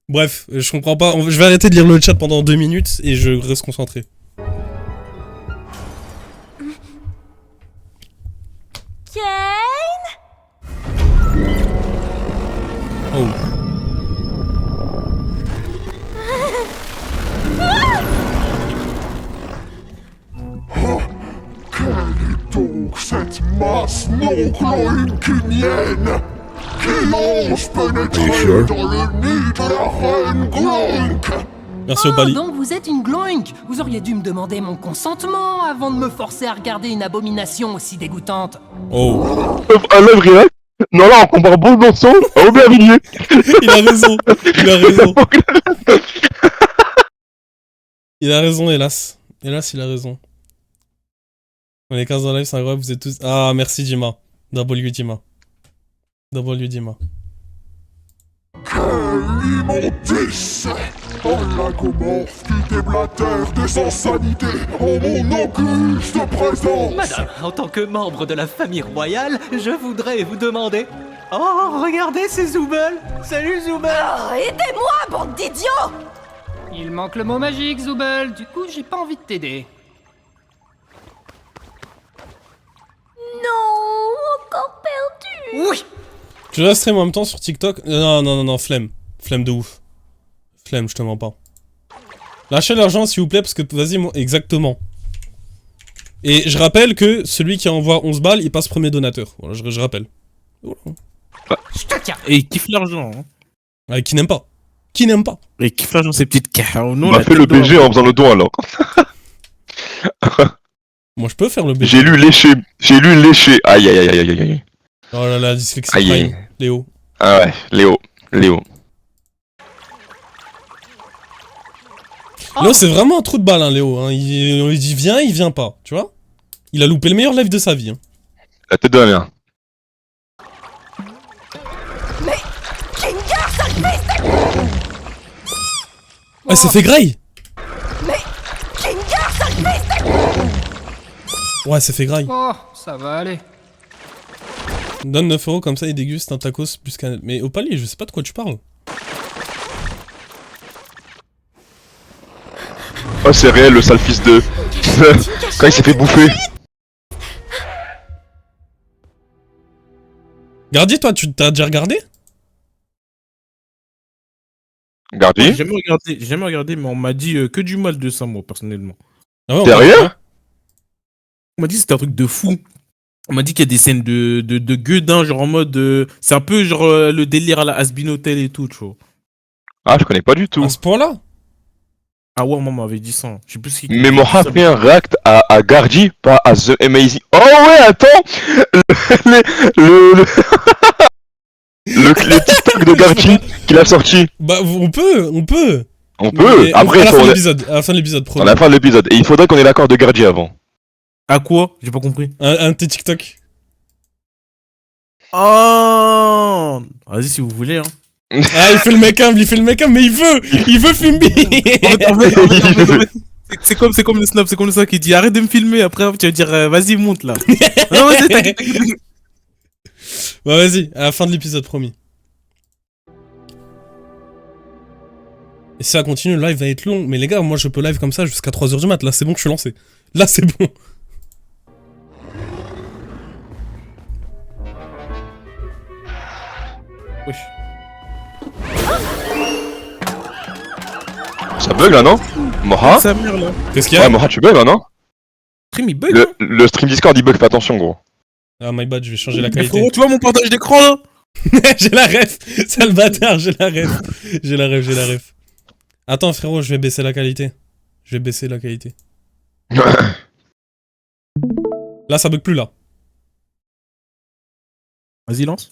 Bref, je comprends pas. Je vais arrêter de lire le chat pendant 2 minutes et je reste concentré. Kane? Oh. Quelle est donc cette masse non gloinkinienne qui ose pénétrer dans le nid de la reine Gloink? Merci au pali. Donc vous êtes une gloink. Vous auriez dû me demander mon consentement avant de me forcer à regarder une abomination aussi dégoûtante. Oh. Un love react. Non, là, on compare bon dans son à Aubervilliers. Il a raison. Il a raison. Il a raison, hélas. Hélas, il a raison. On est 15 en live, c'est incroyable, vous êtes tous... Ah, merci Dima. W Dima. W Dima. Quelle immondice! Un lagomorphe qui déblatère des insanités en mon auguste présence! Madame, en tant que membre de la famille royale, je voudrais vous demander... Oh, regardez, c'est Zoubel! Salut Zoubel! Oh, aidez-moi, bande d'idiots! Il manque le mot magique, Zoubel. Du coup, j'ai pas envie de t'aider. Non, encore perdu. Oui. Tu dois stream en même temps sur TikTok? Non, flemme. Flemme de ouf. Flemme, je te mens pas. Lâchez l'argent s'il vous plaît, parce que vas-y, moi... Exactement. Et je rappelle que celui qui envoie 11 balles, il passe premier donateur. Voilà, je rappelle. Voilà. Je te tiens. Et il kiffe l'argent. Hein. Qui n'aime pas? Qui n'aime pas? Et il kiffe l'argent, ces petites cartes. On a fait le BG en faisant le don alors. Moi je peux faire le BG. J'ai lu léché. Aïe aïe aïe aïe aïe aïe. Oh là là, dyslexie Aïe, prime. aïe. Léo. Ah ouais, Léo. Léo, c'est vraiment un trou de balle, hein, Léo. Hein. On lui dit viens, il vient pas. Tu vois? Il a loupé le meilleur live de sa vie. Hein. La tête de la mère. Mais Kingar, sale fils! Ah, c'est fait graille! Mais Kingar, sale fils! Ouais, c'est fait graille. Oh, ça va aller. Donne 9 € comme ça, il déguste un tacos plus canette. Mais au palier, je sais pas de quoi tu parles. Oh, c'est réel, le sale fils de... Quand il s'est fait bouffer. Gardier, toi, tu t'as déjà regardé? Gardier? J'ai jamais regardé, mais on m'a dit que du mal de ça, moi, personnellement. Ah ouais, Sérieux? On m'a dit que c'était un truc de fou. On m'a dit qu'il y a des scènes de gueudin, genre en mode... c'est un peu genre le délire à la Has-Been Hotel et tout, tu vois. Ah, je connais pas du tout. À ce point-là? Ah ouais, maman m'avait dit ça. Je sais plus ce qu'il... Mais Moha fait un react à Gardi, pas à The Amazing... Oh ouais, attends. Le TikTok de Gardi qu'il a sorti. Bah, on peut. On peut. Mais Après, à la fin de faudrait... l'épisode. À la fin de l'épisode, À la fin de l'épisode. Et il faudrait qu'on ait l'accord de Gardi avant. À quoi? J'ai pas compris. Un de tes TikTok. Oh, vas-y si vous voulez, hein. Ah, il fait le mec humble, mais il veut filmer. En fait, c'est comme le snap, c'est comme ça qui dit arrête de me filmer, après tu vas dire vas-y monte là. Non, vas-y, t'inquiète. Bah vas-y, à la fin de l'épisode, promis. Et si ça continue, le live va être long. Mais les gars, moi je peux live comme ça jusqu'à 3h du mat. Là c'est bon que je suis lancé. Là c'est bon. Wesh. Ça bug là, non? Moha? Sa mère là. Qu'est-ce qu'il y a? Ouais, Moha, tu bugs là, non? Stream il bug. Le stream Discord il bug, fais attention, gros. Ah my bad, je vais changer la Mais qualité. frérot, tu vois mon partage d'écran là? J'ai la ref. Sale bâtard, j'ai la ref. Attends frérot, je vais baisser la qualité. Là ça bug plus là. Vas-y lance.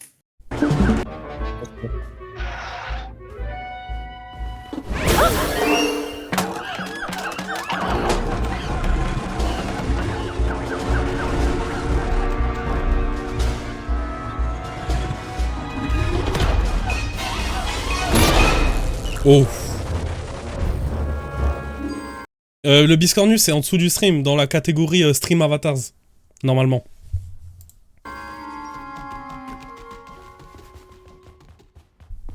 Oh. Le Biscornus c'est en dessous du stream, dans la catégorie Stream Avatars. Normalement.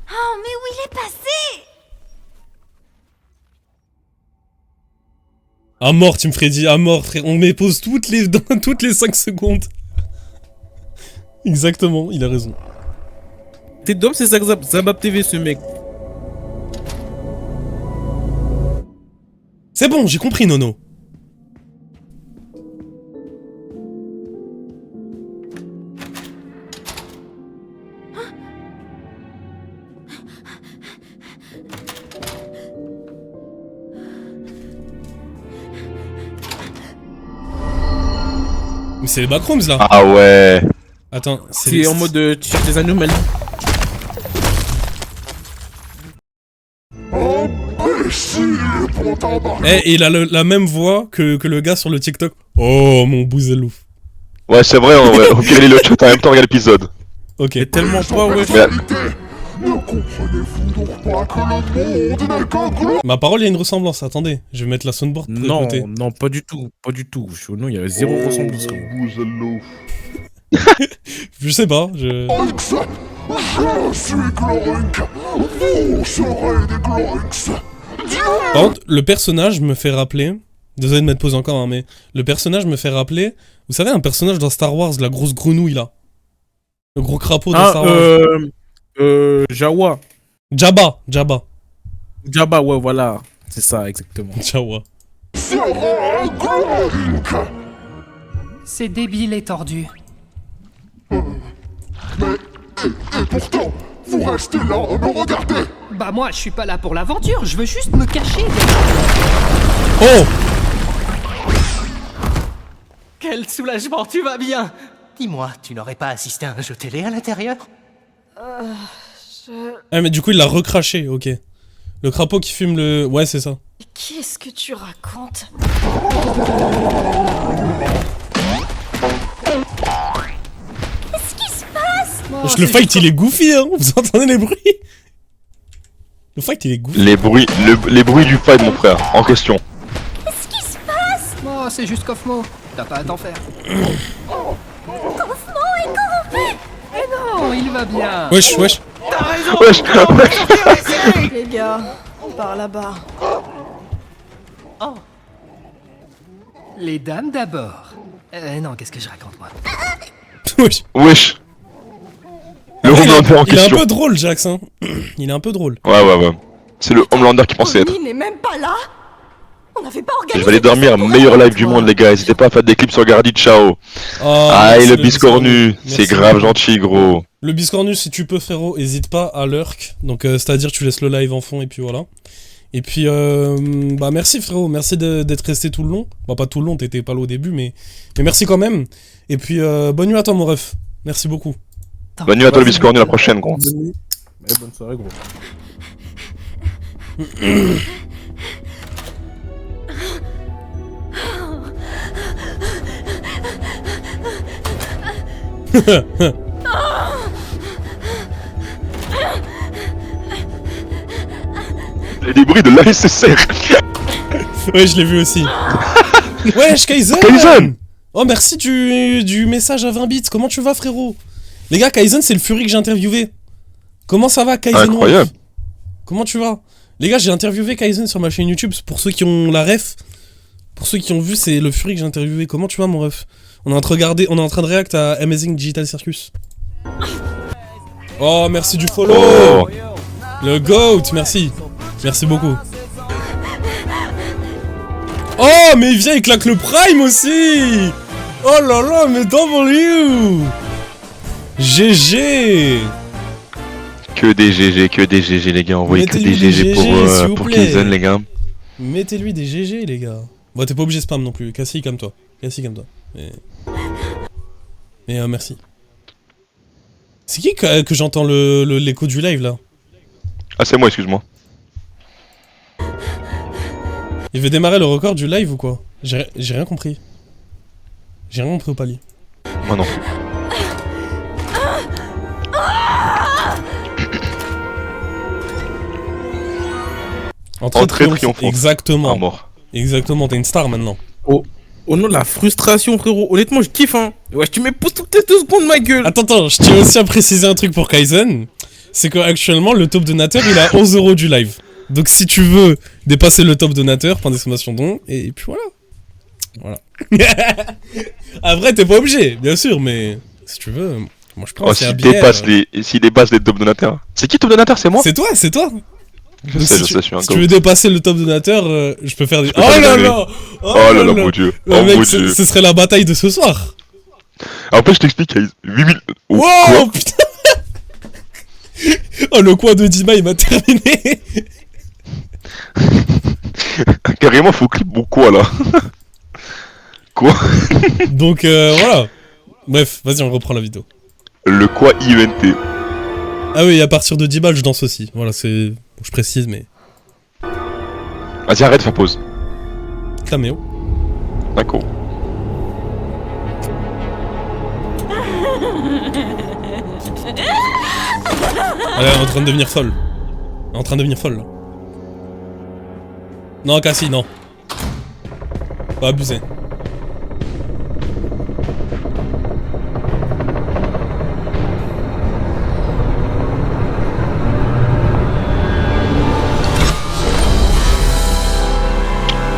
Oh, mais où il est passé? À mort, Team Freddy, à mort, frère. On m'épose toutes les 5 secondes. Exactement, il a raison. T'es d'homme, c'est Zabab TV, ce mec. C'est bon, j'ai compris, Nono. Mais c'est les backrooms là. Ah ouais. Attends, C'est en mode tu cherches des anomalies. Eh, il a la même voix que le gars sur le TikTok. Oh, mon bouzelouf. Ouais, c'est vrai, en vrai. Au pire, il est le chat en même temps, regarde l'épisode. Ok. Mais tellement pas, ouais. Ma parole, il y a une ressemblance. Attendez, je vais mettre la soundboard de Non, côté. non, pas du tout. Pas du tout. Non, il y a zéro ressemblance. Je sais pas, je... Je suis Glorink. Vous serez des Glorinks. Par contre, le personnage me fait rappeler... Désolé de mettre pause encore, hein, mais... Le personnage me fait rappeler... Vous savez, un personnage dans Star Wars, la grosse grenouille, là. Le gros crapaud dans Star Wars. Jawa. Jabba. Jabba, ouais, voilà. C'est ça, exactement. Jawa. C'est débile et tordu. Et pourtant, vous restez là à me regarder. Bah moi, je suis pas là pour l'aventure, je veux juste me cacher. Oh! Quel soulagement, tu vas bien. Dis-moi, tu n'aurais pas assisté à un jeu télé à l'intérieur? Ah, mais du coup, il l'a recraché, ok. Le crapaud qui fume le... Ouais, c'est ça. Qu'est-ce que tu racontes? Qu'est-ce qui se passe? Le fight, il est goofy, hein. Vous entendez les bruits? Le fight, il est goofy. Les bruits du fight, mon frère, en question. Qu'est-ce qui se passe? Oh, c'est juste Kofmo. T'as pas à t'en faire. Kofmo est corrompu. Eh non, il va bien. Wesh. T'as raison. Wesh. Les gars, par là-bas. Oh. Les dames d'abord. Non, qu'est-ce que je raconte, moi? Wesh. Le Homelander en Il est un question. peu drôle, Jax, hein. Il est un peu drôle. Ouais. C'est le Homelander qui pensait être. Pomni n'est même pas là. On n'avait pas organisé. Je vais aller dormir, meilleur live du monde, les gars. N'hésitez pas à faire des clips sur Gardi, ciao. Oh, Aïe, merci le biscornu. Merci. C'est grave gentil, gros. Le biscornu, si tu peux, frérot, hésite pas à lurk. Donc, c'est-à-dire, tu laisses le live en fond, et puis voilà. Et puis, bah, merci, frérot. Merci d'être resté tout le long. Bah, pas tout le long, t'étais pas là au début, mais merci quand même. Et puis, bonne nuit à toi, mon ref. Merci beaucoup. Bonne nuit à toi, le biscornu, la prochaine, gros. Bonne soirée, gros. Les bruits de l'ASSR. Ouais, je l'ai vu aussi. Wesh, Kaizen. Oh, merci du message à 20 bits. Comment tu vas, frérot? Les gars, Kaizen, c'est le Fury que j'ai interviewé. Comment ça va, Kaizen? Incroyable. Comment tu vas? Les gars, j'ai interviewé Kaizen sur ma chaîne YouTube. Pour ceux qui ont la ref, pour ceux qui ont vu, c'est le Fury que j'ai interviewé. Comment tu vas, mon ref? On est en train de react à Amazing Digital Circus. Oh, merci du follow. Oh. Le GOAT, merci. Merci beaucoup. Oh, mais il vient, il claque le Prime aussi. Oh là là, mais W. GG. Que des GG, les gars. Envoyez que des GG pour Kaizen, les gars. Mettez-lui des GG, les gars. Bon, t'es pas obligé de spam non plus. Cassie, comme toi. Mais merci. C'est qui que j'entends l'écho du live, là? Ah, c'est moi, excuse-moi. Il veut démarrer le record du live ou quoi? J'ai rien compris. J'ai rien compris au palier. Moi non. Entrée triomphante. Exactement. À mort. Exactement, t'es une star maintenant. Oh non, la frustration, frérot. Honnêtement, je kiffe, hein. Ouais, tu mets pouces toutes les 2 secondes, ma gueule. Attends, je tiens aussi à préciser un truc pour Kaizen. C'est qu'actuellement, le top donateur, il est à 11 € du live. Donc si tu veux dépasser le top donateur, point d'exclamation don, et puis voilà. Après, t'es pas obligé, bien sûr, mais si tu veux, Moi je prends, c'est un s'il bière. dépasse les top donateurs. C'est qui top donateur? C'est moi? C'est toi, c'est toi. Je sais, je suis un Si gars. tu veux dépasser le top donateur, je peux faire des. peux Oh faire là des là. Oh là là, mon dieu. Le Oh mec, mon ce dieu. serait la bataille de ce soir. Après, je t'explique, il y a 8000. Oh, Wow, quoi putain. Oh, le coin de Dima, il m'a terminé. Carrément, faut clip ou quoi là? Quoi? Donc voilà. Bref, vas-y, on reprend la vidéo. Le quoi IENT. Ah oui, à partir de 10 balles, je danse aussi. Voilà, c'est. Bon, je précise, mais. Vas-y, arrête, fais pause. Caméo. D'accord. Elle est en train de devenir folle. Elle est en train de devenir folle là. Non, Cassie, non. Pas abuser.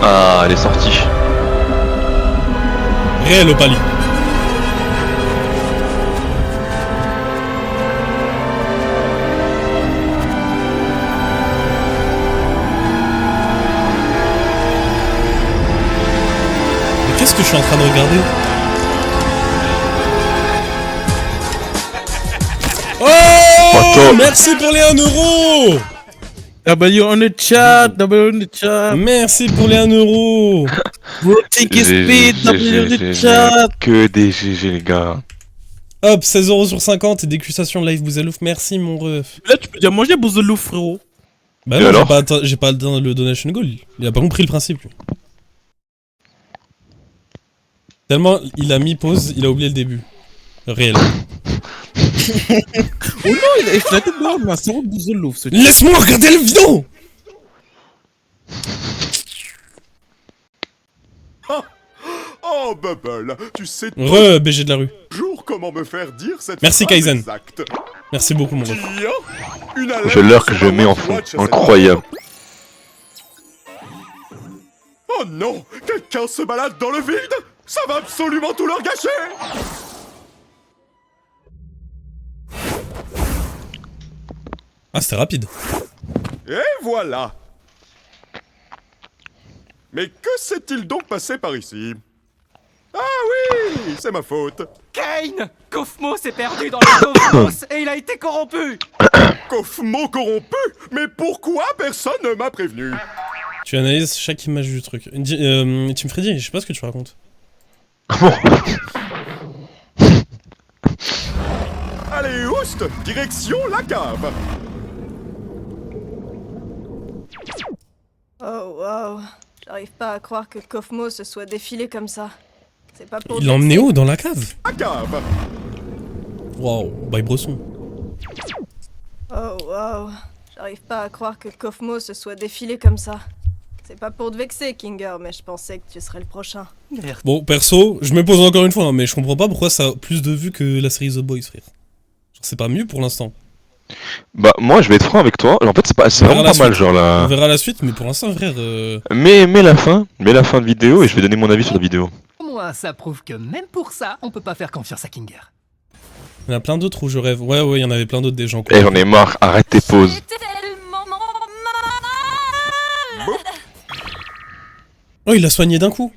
Ah, elle est sortie. Réel Opali. Mais qu'est-ce que je suis en train de regarder? Oh, Attends. merci pour les 1€. W on the chat, W on the chat. Merci pour les 1€. Bro, take a speed, W on the chat. Que des GG, les gars. Hop, 16€ sur 50 et dégustation live Bouzelouf. Merci mon ref. Là, tu peux déjà manger Bouzelouf, frérot. Bah Et non, alors j'ai pas le donation goal. Il a pas compris le principe, lui. Tellement il a mis pause, il a oublié le début. Réel. Oh non, il a éclaté dehors, mais c'est Bouzelouf, ce type. Laisse-moi regarder le vidéo. Oh, Bubble, tu sais Re BG de la rue. toujours comment me faire dire cette Merci, phrase Kaizen. exacte. Merci beaucoup mon ref. Tiens, une alerte J'ai l'heure que sur je ma mets en watch fond. à cette Incroyable. Oh non! Quelqu'un se balade dans le vide! Ça va absolument tout leur gâcher! Ah, c'était rapide. Et voilà! Mais que s'est-il donc passé par ici? Ah oui! C'est ma faute! Kane! Kofmo s'est perdu dans le cosmos et il a été corrompu! Kofmo corrompu? Mais pourquoi personne ne m'a prévenu? Tu analyses chaque image du truc. Team Freddy, je sais pas ce que tu racontes. Allez, oust! Direction la cave! Oh wow, j'arrive pas à croire que Kofmo se soit défilé comme ça. C'est pas pour. Il l'a emmené où? Dans la cave? La cave! Waouh, bye Bresson. Oh wow, j'arrive pas à croire que Kofmo se soit défilé comme ça. C'est pas pour te vexer, Kinger, mais je pensais que tu serais le prochain. Bon, perso, je me pose encore une fois, hein, mais je comprends pas pourquoi ça a plus de vues que la série The Boys, frère. Genre, c'est pas mieux pour l'instant. Bah, moi, je vais être franc avec toi. En fait, c'est vraiment pas mal, genre On là. verra la suite, mais pour l'instant, frère. Mais la fin de vidéo et je vais donner mon avis sur la vidéo. Au moins, ça prouve que même pour ça, on peut pas faire confiance à Kinger. Il y en a plein d'autres où je rêve. Ouais, il y en avait plein d'autres des gens. Eh, j'en ai marre, arrête tes pauses. Oh, il l'a soigné d'un coup.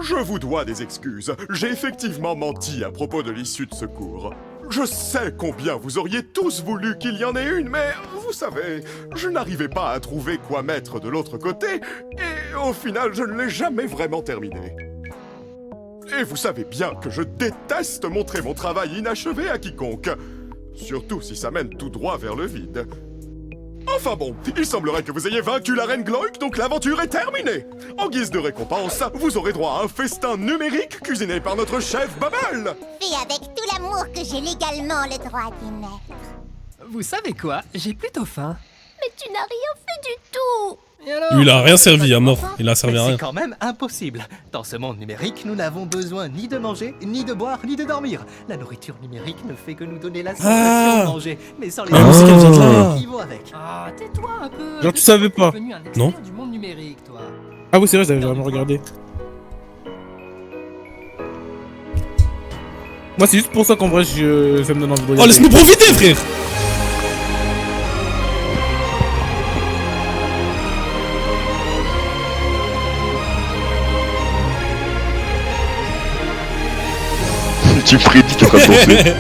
Je vous dois des excuses. J'ai effectivement menti à propos de l'issue de secours. Je sais combien vous auriez tous voulu qu'il y en ait une, mais vous savez, je n'arrivais pas à trouver quoi mettre de l'autre côté, et au final, je ne l'ai jamais vraiment terminé. Et vous savez bien que je déteste montrer mon travail inachevé à quiconque. Surtout si ça mène tout droit vers le vide. Enfin bon, il semblerait que vous ayez vaincu la reine Gloik, donc l'aventure est terminée. En guise de récompense, vous aurez droit à un festin numérique cuisiné par notre chef Bubble. Fait avec tout l'amour que j'ai légalement le droit d'y mettre. Vous savez quoi? J'ai plutôt faim. Mais tu n'as rien fait du tout. Et alors, Lui, il a rien ça servi va à mort. enfin Il a servi Mais à rien. c'est quand même impossible. Dans ce monde numérique, nous n'avons besoin ni de manger, ni de boire, ni de dormir. La nourriture numérique ne fait que nous donner la sensation de manger, mais sans les La musique, elle vient de là. qui vont avec. Ah, tais-toi un peu. Genre, tu savais pas. T'es devenu un expert Non. du monde numérique, toi. Ah oui, c'est vrai, j'avais jamais regardé. Moi, c'est juste pour ça qu'en vrai, ça me donne envie de Oh, regarder. laisse-nous profiter, frère. Tu me prédis, tu vas penser.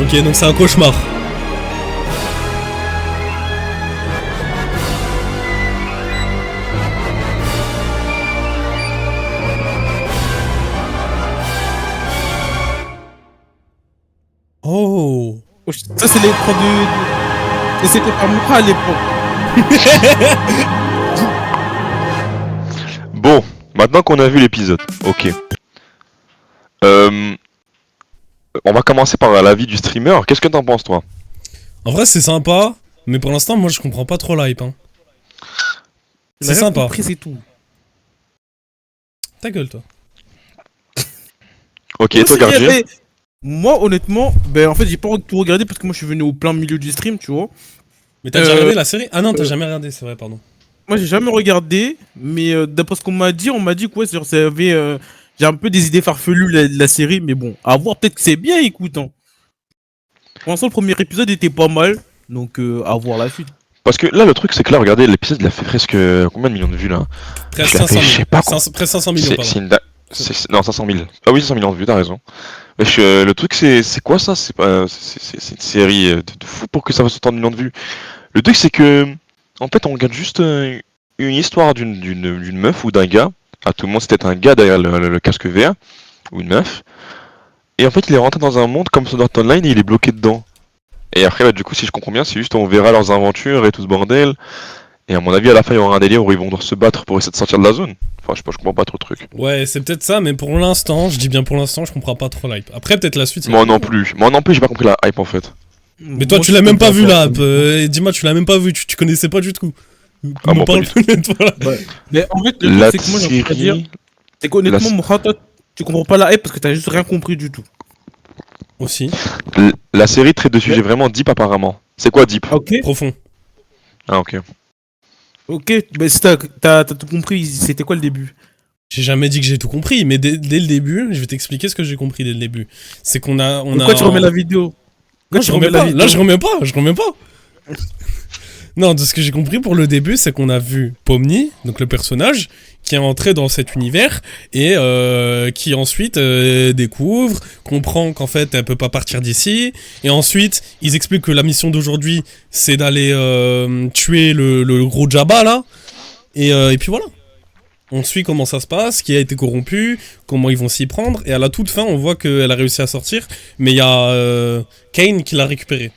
Ok, donc c'est un cauchemar. Oh. Oh, ça, c'est l'écran de... Et c'était pas mon cas à l'époque. Bon, maintenant qu'on a vu l'épisode, ok. On va commencer par l'avis du streamer. Qu'est-ce que t'en penses, toi? En vrai, c'est sympa, mais pour l'instant, moi, je comprends pas trop l'hype. Hein. C'est sympa. Compris, c'est tout. Ta gueule, toi. Ok, et toi, Gardien? Moi, honnêtement, ben en fait, j'ai pas tout regardé parce que moi, je suis venu au plein milieu du stream, tu vois. Mais t'as déjà regardé la série? Ah non, t'as jamais regardé, c'est vrai, pardon. Moi, j'ai jamais regardé, mais d'après ce qu'on m'a dit, que ouais, ça avait, j'ai un peu des idées farfelues de la série, mais bon, à voir, peut-être que c'est bien, écoute. Hein. Pour l'instant, le premier épisode était pas mal, donc à voir la suite. Parce que là, le truc, c'est que là, regardez, l'épisode, il a fait presque combien de millions de vues là? Presque Je l'ai 500 fait, 000. je sais pas Presque 500 millions, C'est pardon. une non, 500 000. Ah oui, 500 millions de vues, t'as raison. Wesh, le truc, c'est quoi ça? C'est pas, c'est une série de fou pour que ça fasse autant de millions de vues. Le truc, c'est que, en fait, on regarde juste une histoire d'une meuf ou d'un gars. À tout le monde, c'était un gars derrière le casque vert, ou une meuf. Et en fait, il est rentré dans un monde comme Sword Art Online et il est bloqué dedans. Et après, bah, du coup, si je comprends bien, c'est juste on verra leurs aventures et tout ce bordel. Et à mon avis, à la fin, il y aura un délire où ils vont devoir se battre pour essayer de sortir de la zone. Enfin, je sais pas, je comprends pas trop le truc. Ouais, c'est peut-être ça, mais pour l'instant, je dis bien pour l'instant, je comprends pas trop l'hype. Après, peut-être la suite. Moi non plus, j'ai pas compris la hype en fait. Mais toi, tu l'as même pas vu la hype. Dis-moi, tu l'as même pas vu, tu connaissais pas du tout. Ah, Me bon, parle pas du plus, voilà. Mais en fait, le La truc, c'est que moi, j'ai envie de dire, série... c'est qu'honnêtement, Mourad, toi, tu comprends pas la hype parce que t'as juste rien compris du tout. Aussi. La série traite de sujets vraiment deep apparemment. C'est quoi deep? Ok. Profond. Ah ok. Ok, bah si t'as tout compris, c'était quoi le début? J'ai jamais dit que j'ai tout compris, mais dès le début, je vais t'expliquer ce que j'ai compris dès le début. C'est qu'on a... Pourquoi tu remets la vidéo? Non, je remets pas. Là, je remets pas. Non, de ce que j'ai compris pour le début, c'est qu'on a vu Pomni, donc le personnage, qui est entré dans cet univers et qui ensuite découvre, comprend qu'en fait elle peut pas partir d'ici, et ensuite ils expliquent que la mission d'aujourd'hui c'est d'aller tuer le gros Jabba là, et puis voilà. On suit comment ça se passe, qui a été corrompu, comment ils vont s'y prendre, et à la toute fin on voit qu'elle a réussi à sortir, mais il y a Kane qui l'a récupéré.